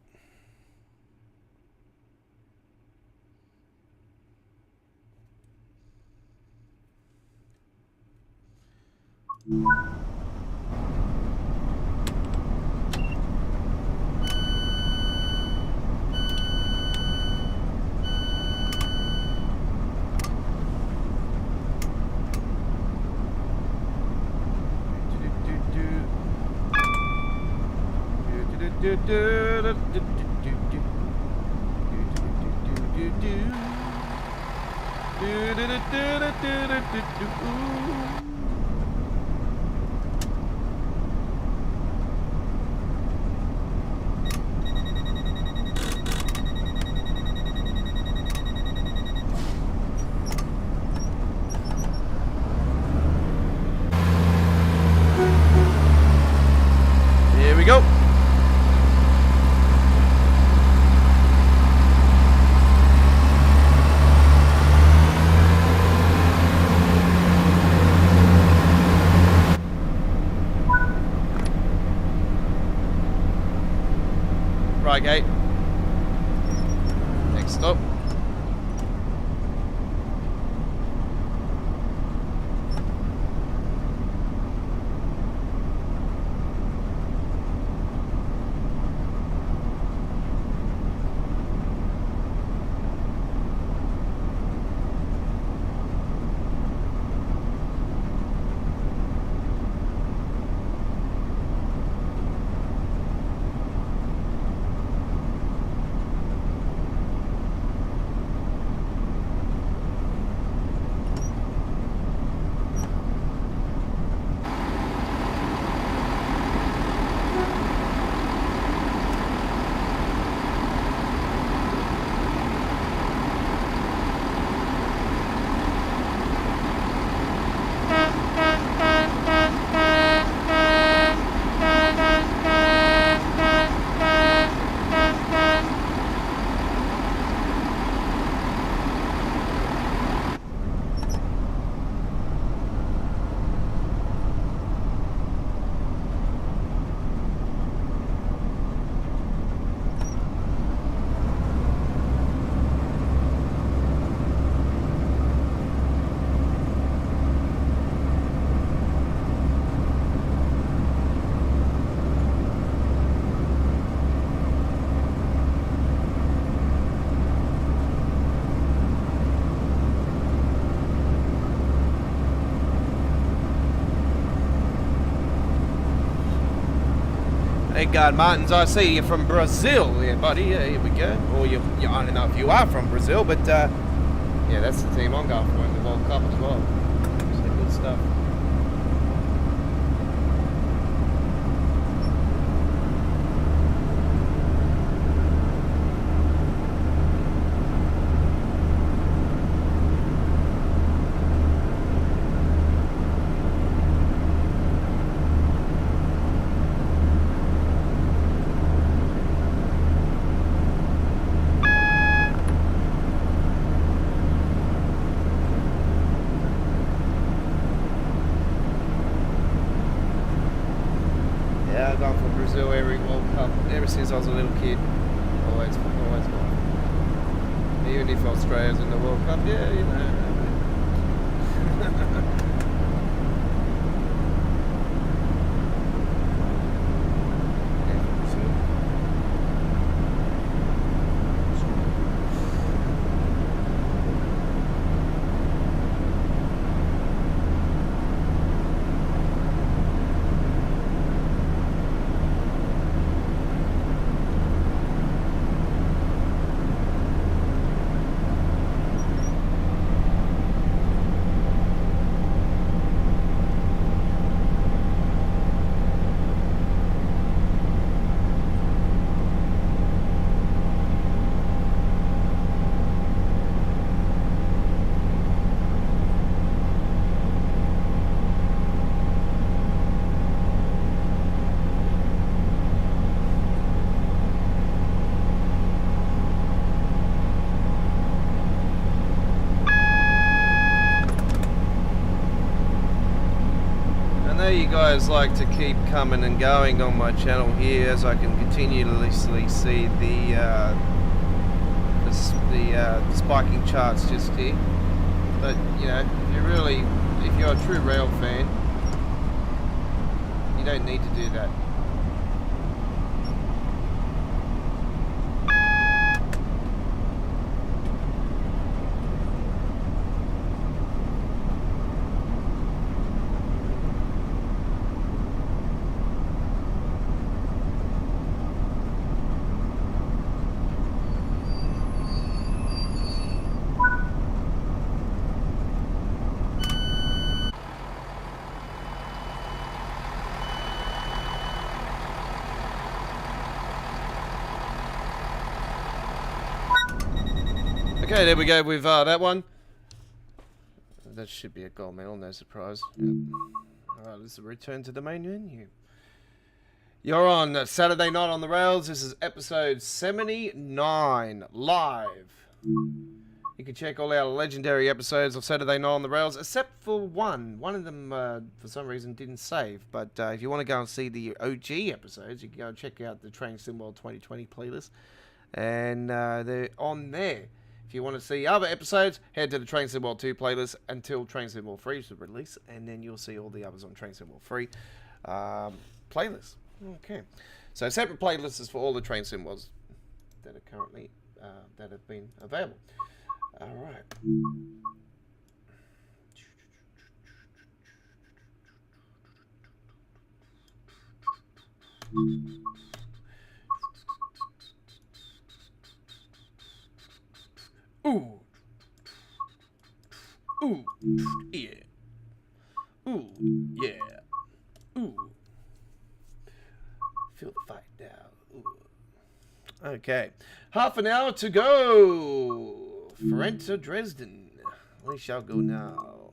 A: Here we go. Right gate. Next stop. Hey God Martins, I see you're from Brazil here, buddy. Yeah, here we go. Or you, I don't know if you are from Brazil, but yeah, that's the team I'm going for in the World Cup as well. So good stuff. I've gone for Brazil every World Cup ever since I was a little kid. always fun. Even if Australia's in the World Cup, yeah, you know. You guys like to keep coming and going on my channel here as I can continuously see the spiking charts just here. But you know, if you're a true rail fan, you don't need to do that. Okay, there we go with that one. That should be a gold medal, no surprise. Yep. Alright, let's return to the main menu. You're on Saturday Night on the Rails. This is episode 79 live. You can check all our legendary episodes of Saturday Night on the Rails, except for one. One of them, for some reason, didn't save. But if you want to go and see the OG episodes, you can go and check out the Train Sim World 2020 playlist. And they're on there. If you want to see other episodes, head to the Train Sim World 2 playlist until Train Sim World 3 is released, and then you'll see all the others on Train Sim World 3 playlist. Okay, so separate playlists for all the Train Sim Worlds that are currently that have been available. All right. Ooh. Ooh. Yeah. Ooh. Yeah. Ooh. Feel the fight now. Ooh. Okay. Half an hour to go. Ferenta Dresden. We shall go now.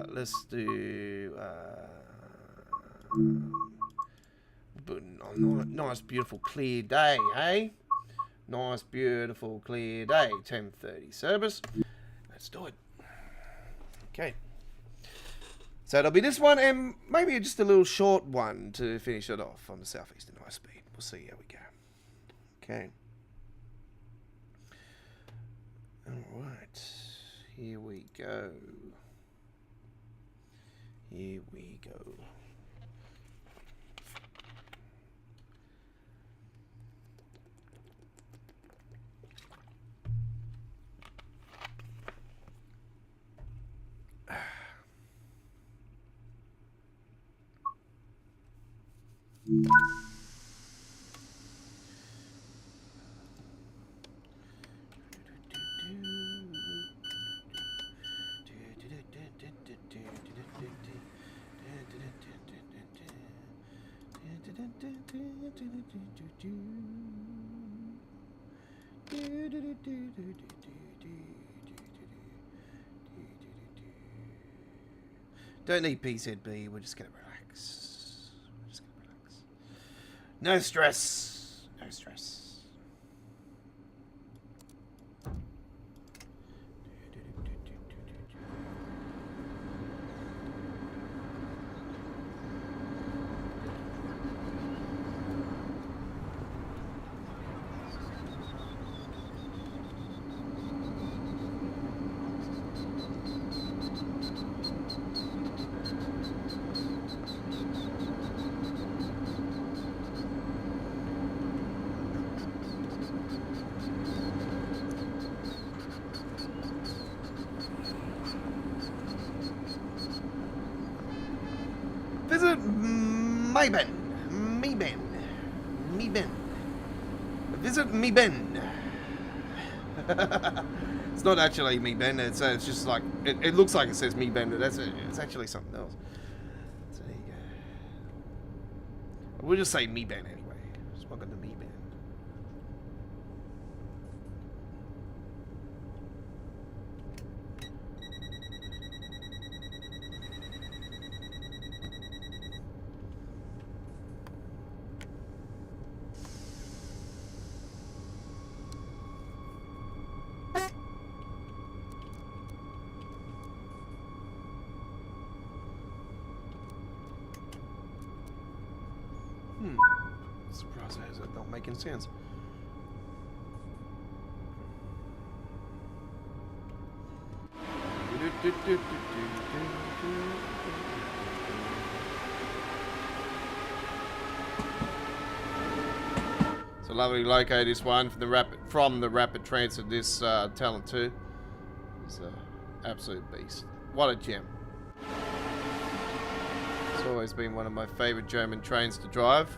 A: Let's do nice beautiful clear day, hey? Nice, beautiful, clear day. 10:30 service. Let's do it. Okay. So it'll be this one and maybe just a little short one to finish it off on the Southeastern High Speed. We'll see how we go. Okay. Alright. Here we go. Here we go. Don't need PZB, we're just gonna relax. No stress. No stress. Mayben. Visit Mayben. It's not actually Mayben. It's just like it looks like it says Mayben, but it's actually something else. So there you go. We'll just say Mayben anyway. Just welcome to Mayben. Surprised that's not making sense. It's a lovely loco, this one from the rapid transfer. This Talent 2 is an absolute beast. What a gem! It's always been one of my favorite German trains to drive.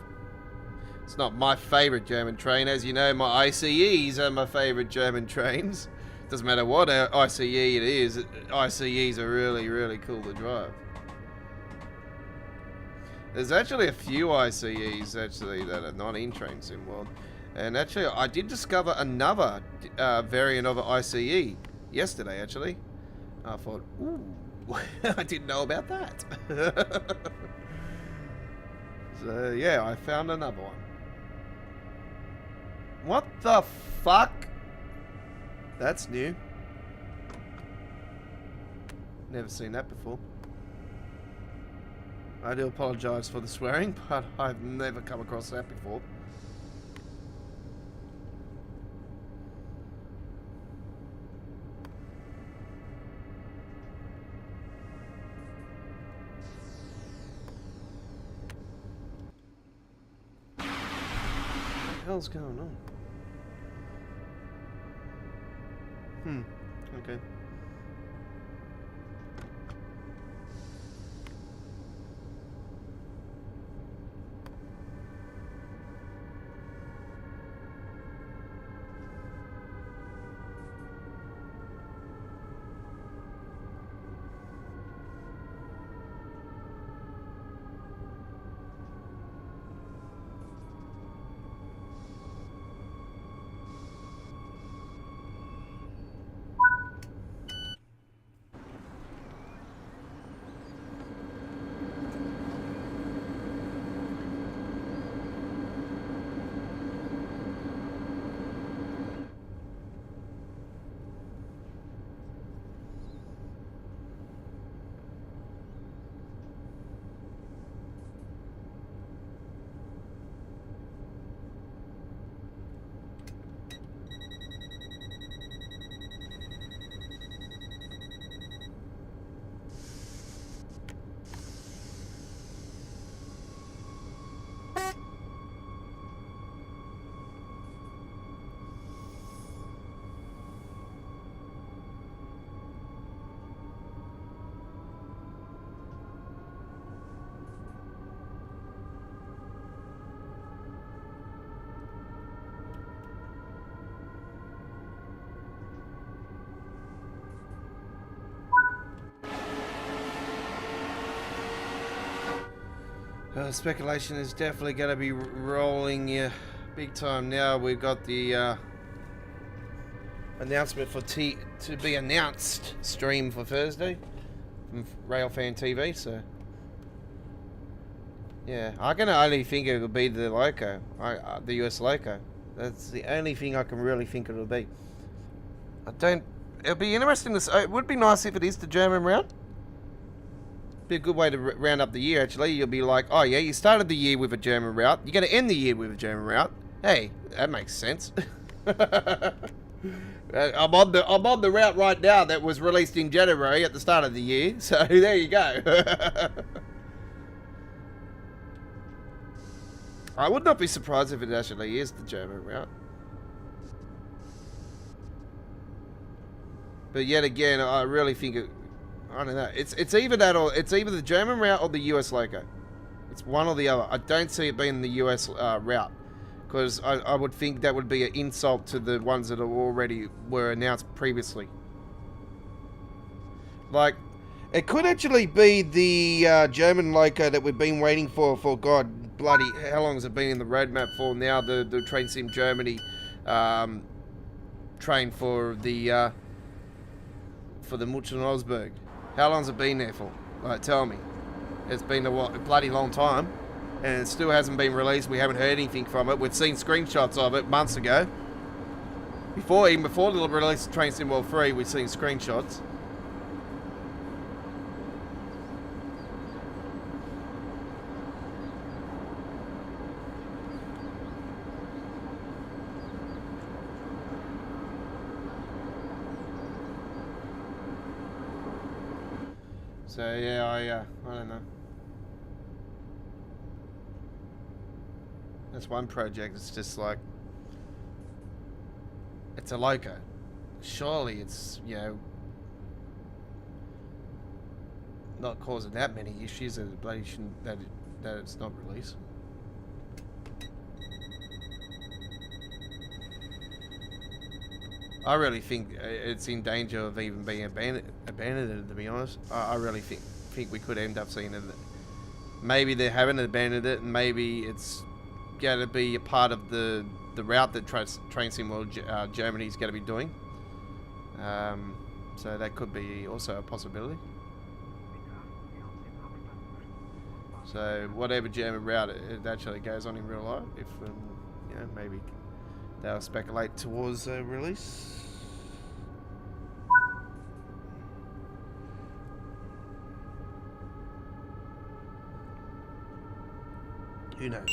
A: It's not my favorite German train. As you know, my ICEs are my favorite German trains. Doesn't matter what ICE it is, ICEs are really, really cool to drive. There's actually a few ICEs actually that are not in Train Sim World. And actually, I did discover another variant of an ICE yesterday, actually. I thought, ooh, I didn't know about that. So, yeah, I found another one. What the fuck? That's new. Never seen that before. I do apologize for the swearing, but I've never come across that before. What the hell's going on? Okay. Speculation is definitely going to be rolling big time now. We've got the announcement for to be announced stream for Thursday from Railfan TV. So yeah, I can only think it will be the loco, the US loco. That's the only thing I can really think it'll be. It'll be interesting to. It would be nice if it is the German route. Be a good way to round up the year, actually. You'll be like, oh yeah, you started the year with a German route, you're going to end the year with a German route. Hey, that makes sense. I'm on the route right now that was released in January at the start of the year, so there you go. I would not be surprised if it actually is the German route. But yet again, I really think it, I don't know. It's either that or it's either the German route or the US loco. It's one or the other. I don't see it being the US route, because I would think that would be an insult to the ones that already were announced previously. Like, it could actually be the German loco that we've been waiting for God bloody, how long has it been in the roadmap for now? The Train Sim Germany train for the Mutschen-Osberg. How long's it been there for? Like, tell me. It's been a bloody long time, and it still hasn't been released. We haven't heard anything from it. We've seen screenshots of it months ago. Even before the release of Train Sim World 3, we've seen screenshots. So yeah, I don't know. That's one project. It's just like, it's a loco. Surely it's, you know, not causing that many issues that it bloody shouldn't, that it's not released. I really think it's in danger of even being abandoned, to be honest. I really think we could end up seeing it. Maybe they haven't abandoned it, and maybe it's going to be a part of the route that Train Sim World Germany is going to be doing. So that could be also a possibility. So whatever German route it actually goes on in real life, if you know, maybe they'll speculate towards release. Who knows?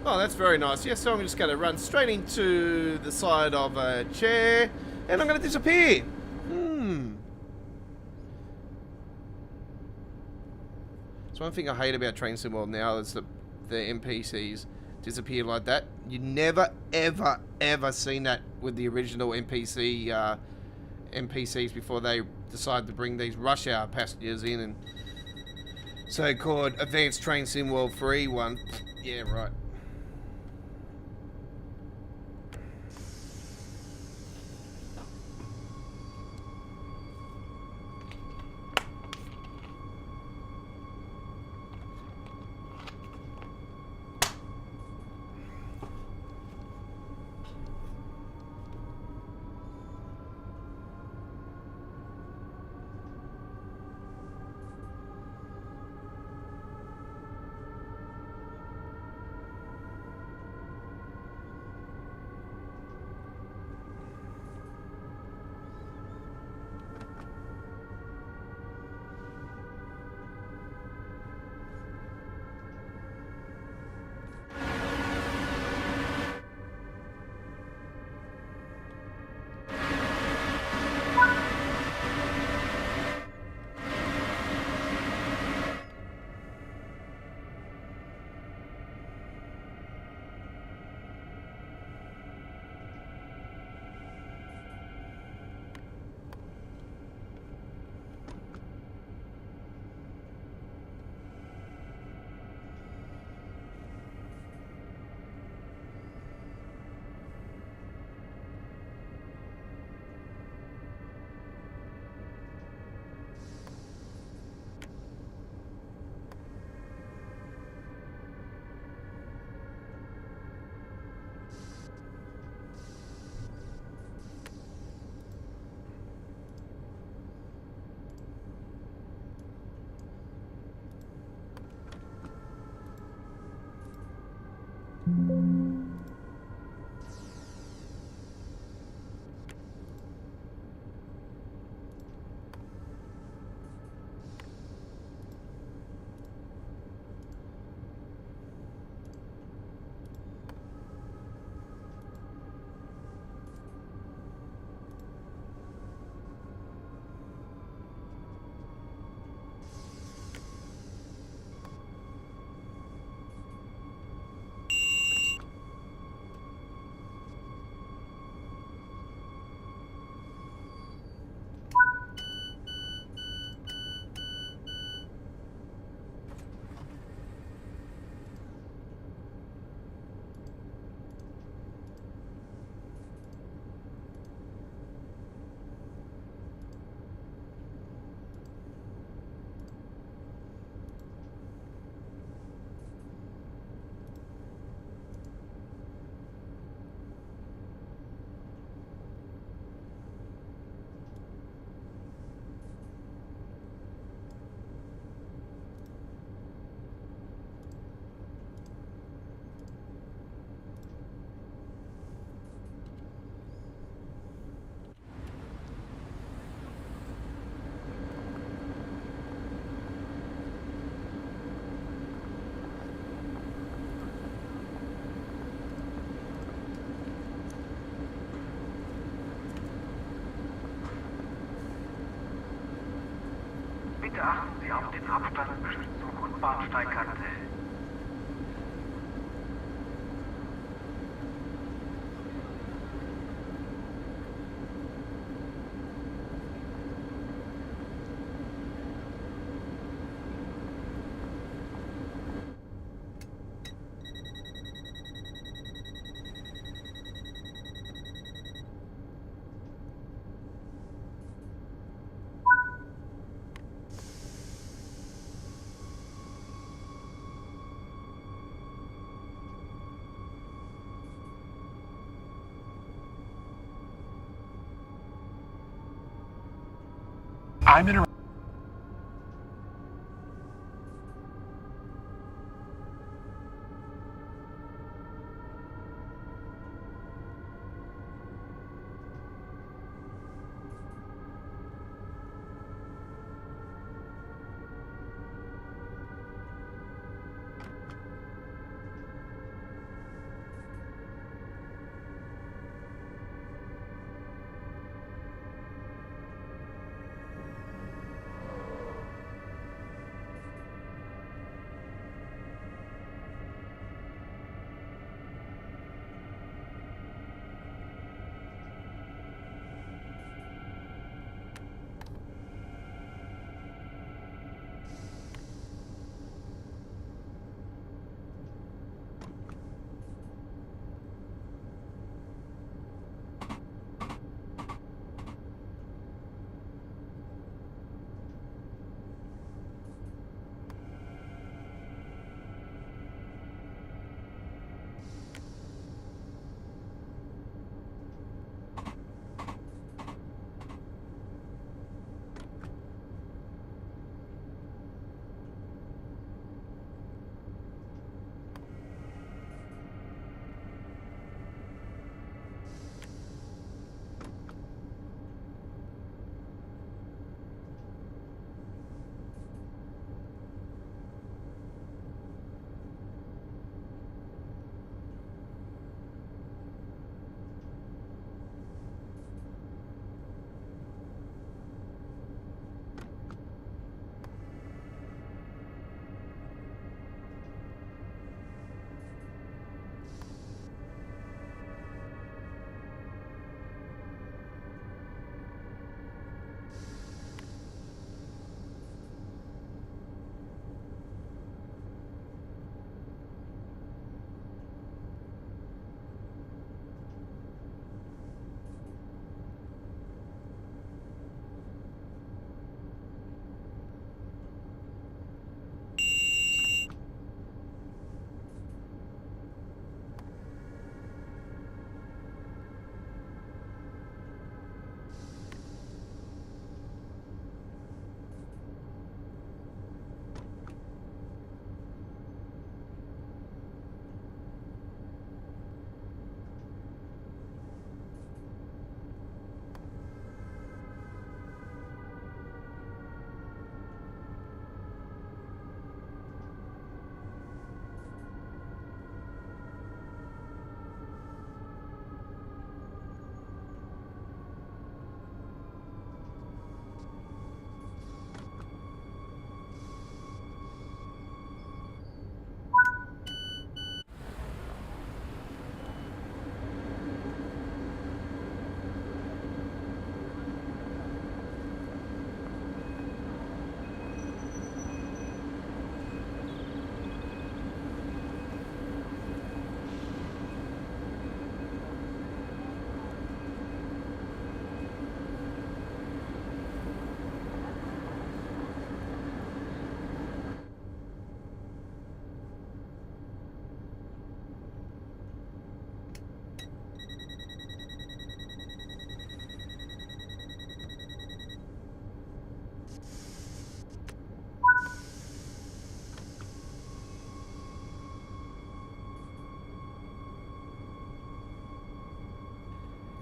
A: Oh, that's very nice. Yes, so I'm just going to run straight into the side of a chair, and I'm going to disappear. So one thing I hate about Train Sim World now is the NPCs disappear like that. You never, ever, ever seen that with the original NPCs before they decided to bring these rush hour passengers in and so-called Advanced Train Sim World 3 one. Yeah, right.
C: Bitte achten Sie auf den Abstand zwischen Zug und Bahnsteigkante. I'm in a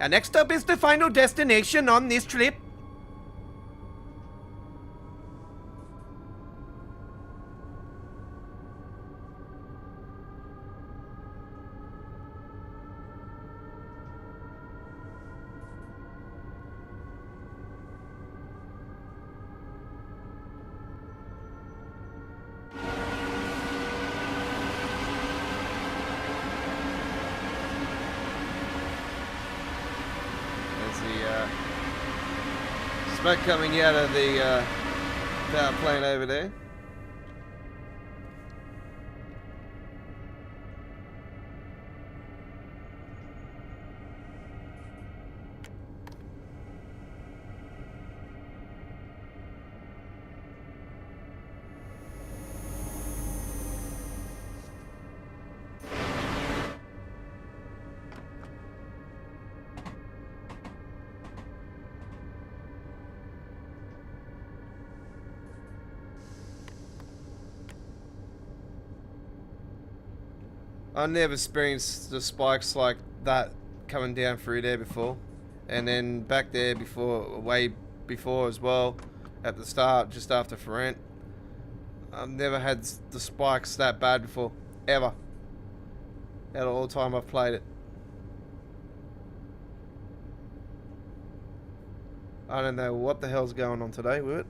A: And next up is the final destination on this trip. Smoke coming out of the power plant over there. I've never experienced the spikes like that coming down through there before. And then back there before, way before as well, at the start, just after Ferrant. I've never had the spikes that bad before, ever. Out of all the time I've played it. I don't know what the hell's going on today with it.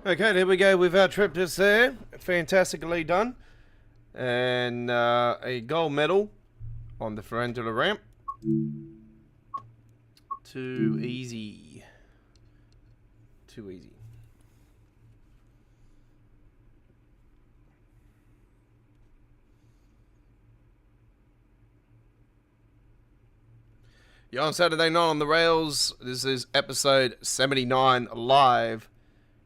A: Okay, there we go with our trip just there. Fantastically done. And a gold medal on the Ferrandula ramp. Too easy. Too easy. You're on Saturday night on the rails. This is episode 79 live.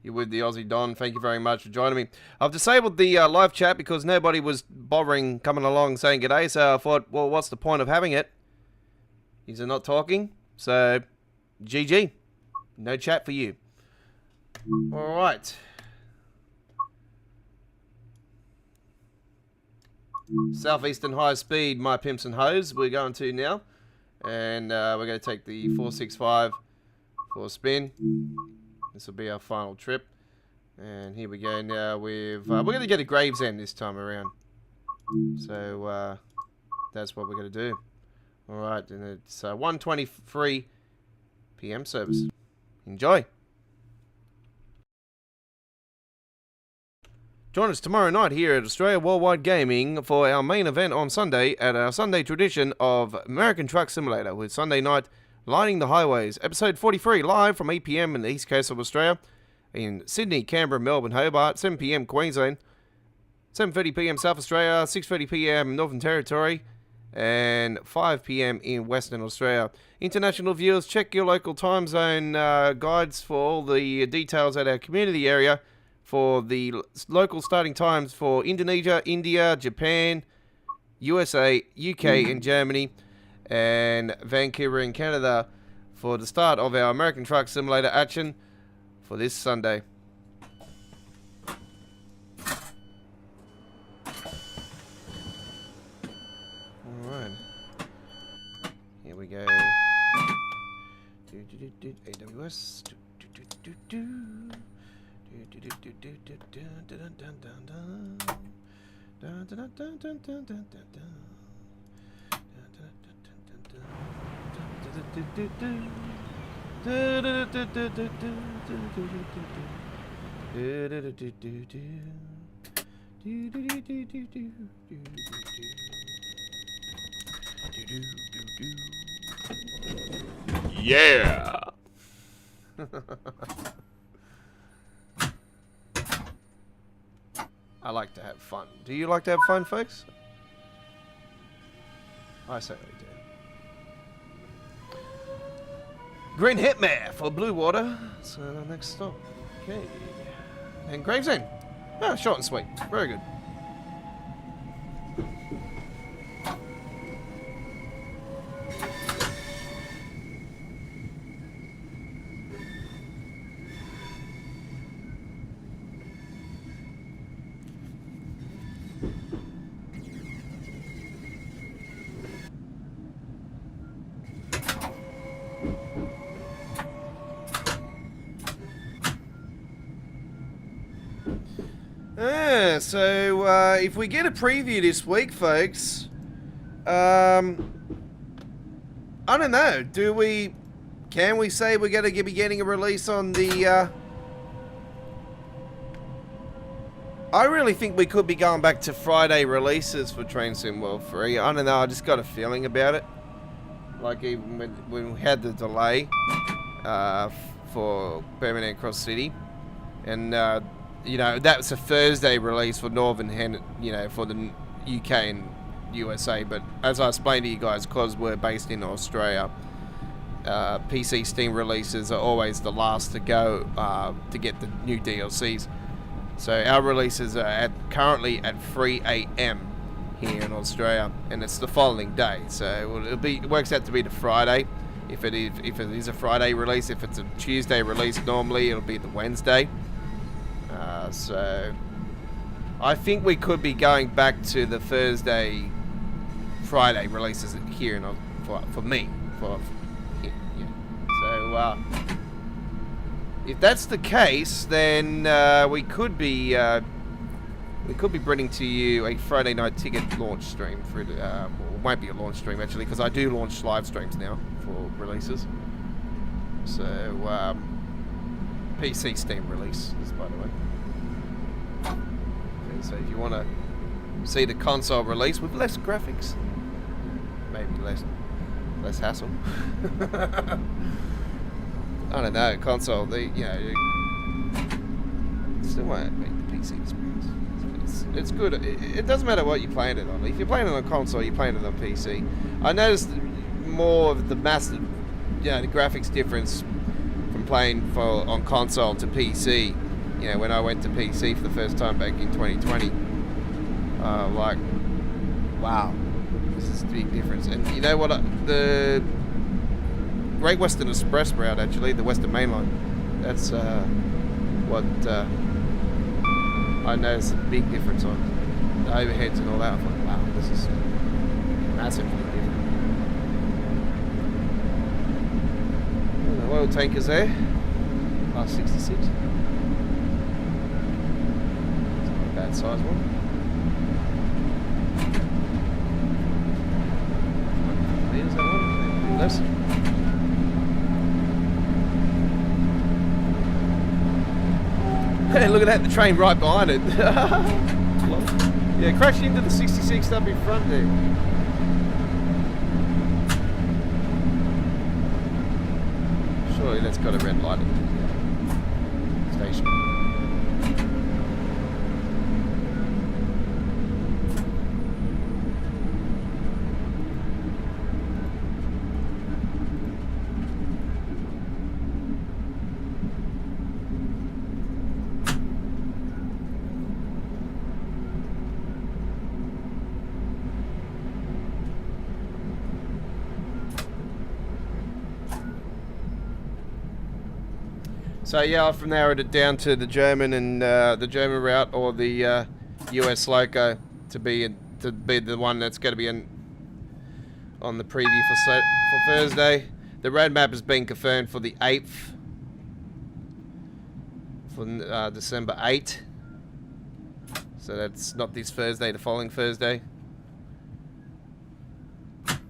A: You're with the Aussie Don. Thank you very much for joining me. I've disabled the live chat because nobody was bothering coming along saying g'day, so I thought, well, what's the point of having it? Is it not talking? So, GG. No chat for you. Alright. Southeastern High Speed, my pimps and hoes, we're going to now. And we're going to take the 465 for a spin. This will be our final trip. And here we go now with... we're going to get a Gravesend this time around. So, that's what we're going to do. Alright, and it's 1:23 PM service. Enjoy! Join us tomorrow night here at Australia Worldwide Gaming for our main event on Sunday at our Sunday tradition of American Truck Simulator with Sunday night Lining the Highways, episode 43, live from 8 PM in the east coast of Australia, in Sydney, Canberra, Melbourne, Hobart, 7 PM Queensland, 7:30 PM South Australia, 6:30 PM Northern Territory, and 5 PM in Western Australia. International viewers, check your local time zone guides for all the details at our community area for the local starting times for Indonesia, India, Japan, USA, UK, and Germany, and Vancouver in Canada for the start of our American Truck Simulator action for this Sunday. Alright. Here we go. AWS. Yeah. I like to have fun. Do you like to have fun, folks? I certainly do. Green Hitmare for Blue Water. So the next stop. Okay. And Gravesend. Ah, short and sweet. Very good. So if we get a preview this week, folks, I don't know. Can we say we're going to be getting a release on the? I really think we could be going back to Friday releases for Train Sim World 3. I don't know. I just got a feeling about it. Like even when we had the delay for Permanent Cross City, and you know, that was a Thursday release for Northern, you know, for the UK and USA. But as I explained to you guys, because we're based in Australia, PC Steam releases are always the last to go to get the new DLCs. So our releases are currently at 3 AM here in Australia, and it's the following day. So it works out to be the Friday. If it is a Friday release, if it's a Tuesday release, normally it'll be the Wednesday. So I think we could be going back to the Thursday, Friday releases here for me. Yeah. So if that's the case, then we could be bringing to you a Friday night ticket launch stream through the. Well, it won't be a launch stream actually, because I do launch live streams now for releases. So PC Steam releases, by the way. So if you want to see the console release with less graphics, maybe less hassle. I don't know, console, still won't make the PC experience. It's good. It doesn't matter what you're playing it on. If you're playing it on console, you're playing it on PC. I noticed more of the massive, the graphics difference from playing on console to PC. You know, when I went to PC for the first time back in 2020, like, wow, this is a big difference. And you know what? The Great Western Express route, actually, the Western Main Line, that's what I noticed a big difference on the overheads and all that. I'm like, wow, this is massively different. And the oil tankers there, R66. Bad size one. Is that one? Less. Hey, look at that, the train right behind it. Yeah, crashed into the 66 up in front there. toilet's got a red light station. So yeah, I've narrowed it down to the German and the German route, or the US loco, to be the one that's going to be on the preview for Thursday. The roadmap has been confirmed for the 8th, for December 8. So that's not this Thursday, the following Thursday. And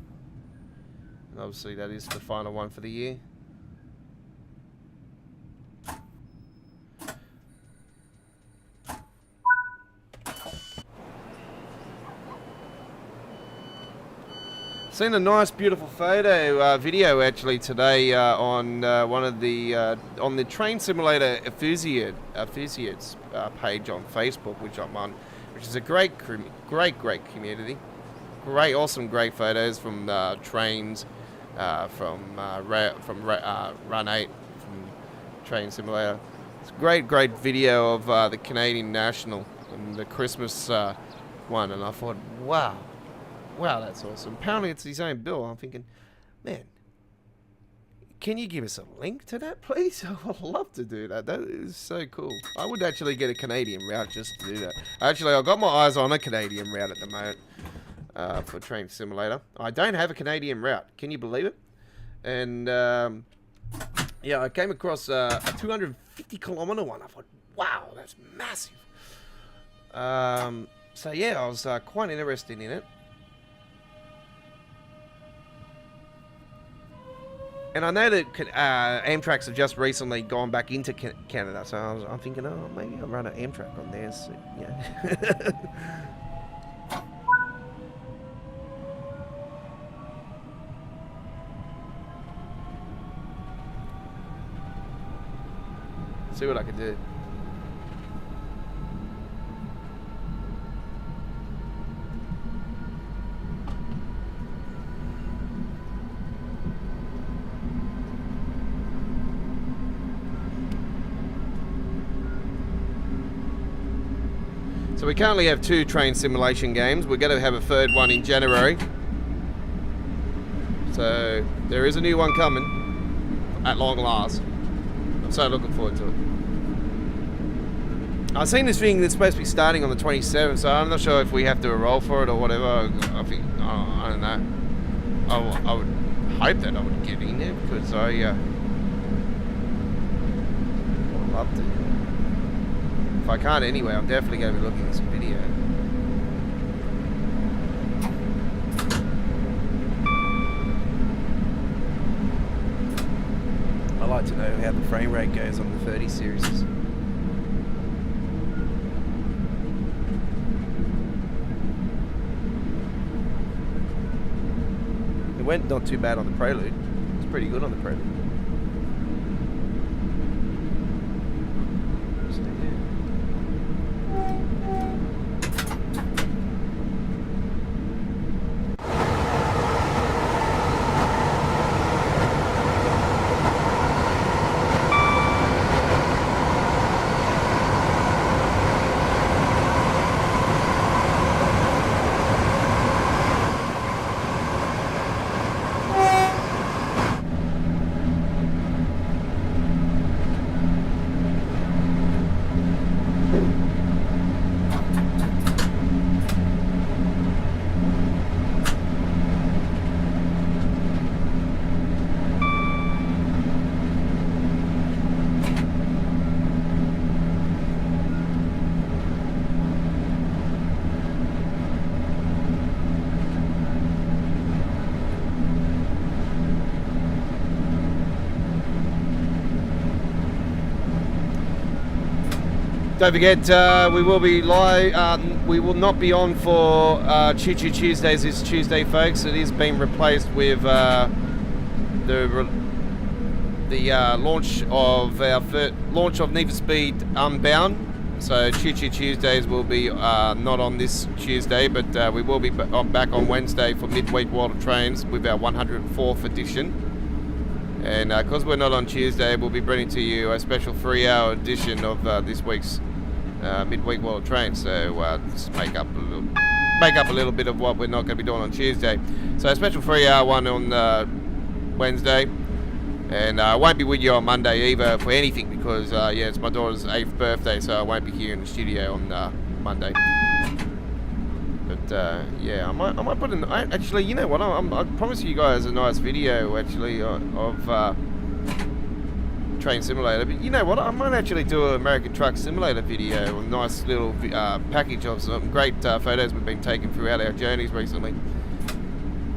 A: obviously that is the final one for the year. Seen a nice, beautiful video actually today on one of the on the Train Simulator Enthusiasts page on Facebook, which I'm on, which is a great community, awesome, great photos from trains, from Run 8, from Train Simulator. It's a great video of the Canadian National and the Christmas one, and I thought, wow, that's awesome. Apparently it's his own bill. I'm thinking, man, can you give us a link to that, please? I would love to do that. That is so cool. I would actually get a Canadian route just to do that. Actually, I've got my eyes on a Canadian route at the moment for Train Simulator. I don't have a Canadian route. Can you believe it? And yeah, I came across a 250-kilometer one. I thought, wow, that's massive. So yeah, I was quite interested in it. And I know that Amtrak's have just recently gone back into Canada, so I'm thinking, oh, maybe I'll run an Amtrak on there. So, yeah. See what I can do. So we currently have 2 train simulation games. We're going to have a third one in January. So there is a new one coming at long last. I'm so looking forward to it. I've seen this thing that's supposed to be starting on the 27th, so I'm not sure if we have to enroll for it or whatever. I think, I don't know. I would hope that I would get in there, because I would love to. If I can't anyway, I'm definitely going to be looking at this video. I like to know how the frame rate goes on the 30 series. It went not too bad on the Prelude. It's pretty good on the Prelude. Don't forget, we will be live. We will not be on for Choo Choo Tuesdays this Tuesday, folks. It is being replaced with the the launch of our launch of Need for Speed Unbound. So Choo Choo Tuesdays will be not on this Tuesday, but we will be back on Wednesday for Midweek World of Trains with our 104th edition. And because we're not on Tuesday, we'll be bringing to you a special 3-hour edition of this week's Midweek World of Trains. So just make up a little bit of what we're not going to be doing on Tuesday. So a special 3-hour one on Wednesday. And I won't be with you on Monday either for anything because, yeah, it's my daughter's 8th birthday, so I won't be here in the studio on Monday. But, yeah, I might put in... Actually, you know what? I promise you guys a nice video, actually, of Train Simulator. But you know what? I might actually do an American Truck Simulator video, a nice little package of some great photos we've been taking throughout our journeys recently.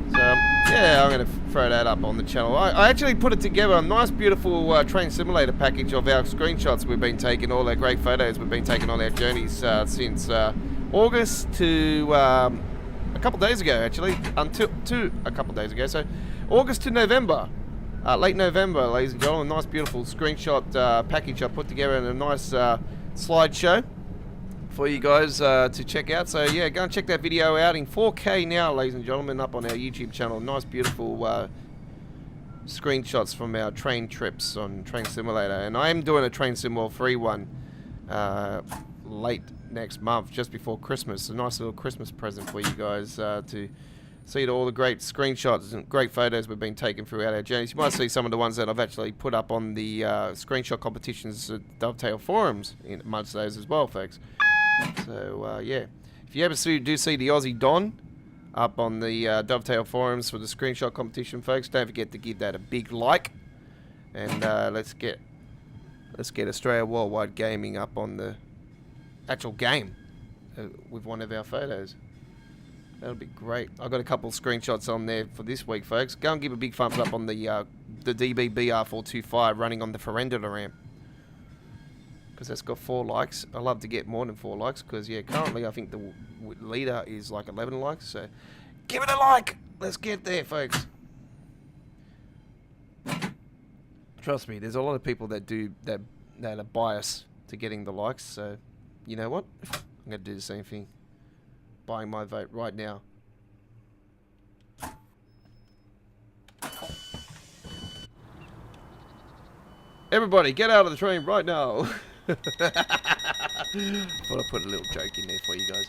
A: So, yeah, I'm going to throw that up on the channel. I actually put it together, a nice, beautiful Train Simulator package of our screenshots we've been taking, all our great photos we've been taking on our journeys since August to a couple days ago, actually, to a couple days ago. So, August to November, late November, ladies and gentlemen. A nice, beautiful screenshot package I put together in a nice slideshow for you guys to check out. So yeah, go and check that video out in 4K now, ladies and gentlemen, up on our YouTube channel. Nice, beautiful screenshots from our train trips on Train Simulator. And I am doing a Train Sim World 3 one late next month, just before Christmas. A nice little Christmas present for you guys to see all the great screenshots and great photos we've been taking throughout our journeys. You might see some of the ones that I've actually put up on the screenshot competitions at Dovetail forums amongst those as well, folks. So, yeah, if you ever do see the Aussie Don up on the Dovetail forums for the screenshot competition, folks, don't forget to give that a big like. And let's get Australia Worldwide Gaming up on the actual game with one of our photos. That'll be great. I've got a couple of screenshots on there for this week, folks. Go and give a big thumbs up on the DBBR425 running on the Ferendula ramp, because that's got 4 likes. I love to get more than 4 likes because, yeah, currently I think the leader is like 11 likes. So give it a like. Let's get there, folks. Trust me, there's a lot of people that are biased to getting the likes. So you know what? I'm going to do the same thing. Buying my vote right now. Everybody, get out of the train right now. Thought I'd put a little joke in there for you guys.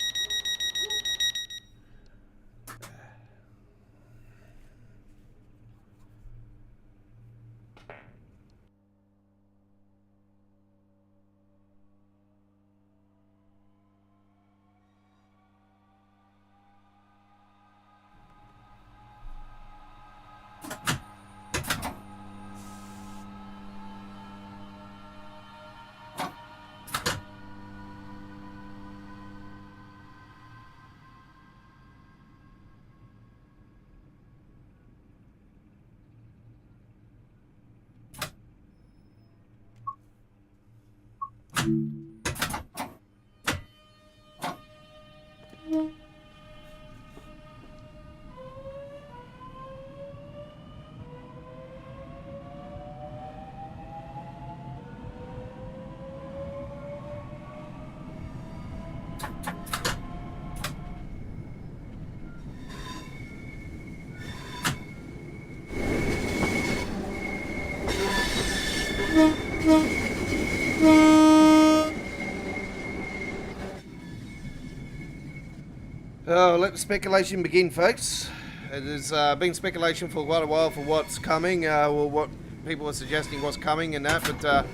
A: Let the speculation begin, folks. There's been speculation for quite a while for what's coming, or what people are suggesting what's coming and that, but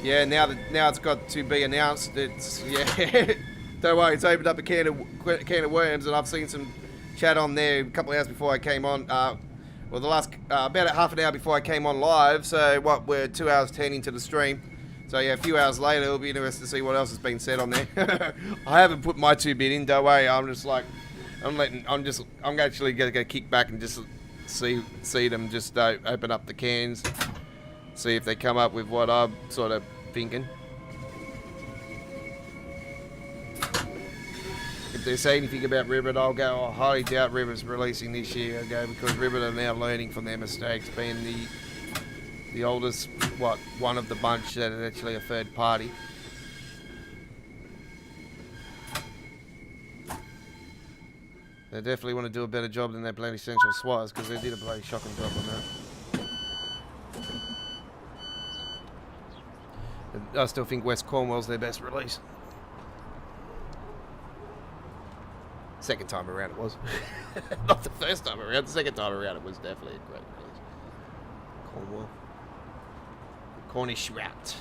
A: yeah, now it's got to be announced. It's, yeah, don't worry, it's opened up a can of worms, and I've seen some chat on there a couple of hours before I came on. Well, the last about half an hour before I came on live. So what, we're 2 hours 10 into the stream. So yeah, a few hours later, it'll be interesting to see what else has been said on there. I haven't put my 2 bit in. Don't worry, I'm just like, I'm actually gonna kick back and just see them just open up the cans, see if they come up with what I'm sort of thinking. If they say anything about Ribbit, I'll go, I highly doubt Ribbit's releasing this year. I'll go, because Ribbit are now learning from their mistakes, being The oldest, one of the bunch that is actually a third party. They definitely want to do a better job than their bloody Central Swires, because they did a bloody shocking job on that. I still think West Cornwall's their best release. Second time around it was. Not the first time around, the second time around it was definitely a great release. Cornwall. Cornish route.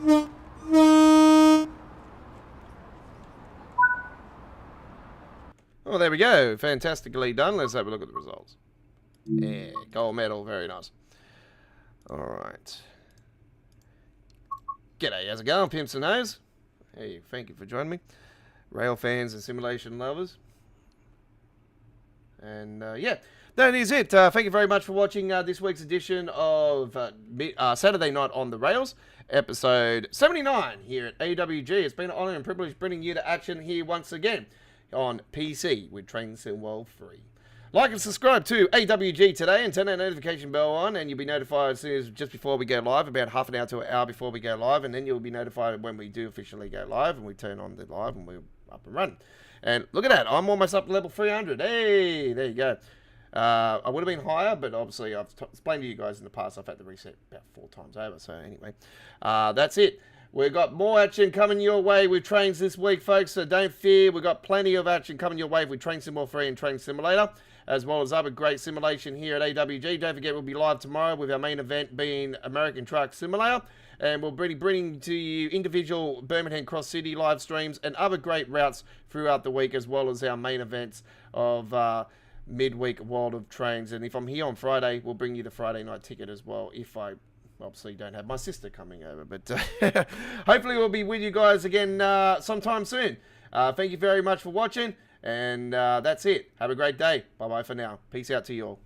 A: Alright. Oh, there we go. Fantastically done. Let's have a look at the results. Yeah, gold medal. Very nice. Alright. G'day, how's it going, pimps and hoes? Hey, thank you for joining me. Railfans and simulation lovers. And, yeah, that is it. Thank you very much for watching this week's edition of Saturday Night on the Rails, episode 79 here at AWG. It's been an honour and privilege bringing you to action here once again on PC with Train Sim World 3. Like and subscribe to AWG today and turn that notification bell on, and you'll be notified as soon as just before we go live, about half an hour to an hour before we go live, and then you'll be notified when we do officially go live and we turn on the live and we're up and running. And look at that, I'm almost up to level 300. Hey, there you go. I would have been higher, but obviously I've explained to you guys in the past I've had to reset about 4 times over. So anyway, that's it. We've got more action coming your way with trains this week, folks, so don't fear. We've got plenty of action coming your way with Train Sim World 3 and Train Simulator, as well as other great simulation here at AWG. Don't forget, we'll be live tomorrow with our main event being American Truck Simulator, and we'll be bringing to you individual Birmingham Cross City live streams and other great routes throughout the week, as well as our main events of midweek World of Trains. And if I'm here on Friday, we'll bring you the Friday night ticket as well, if I obviously don't have my sister coming over. But hopefully we'll be with you guys again sometime soon. Thank you very much for watching, and that's it. Have a great day. Bye-bye for now. Peace out to you all.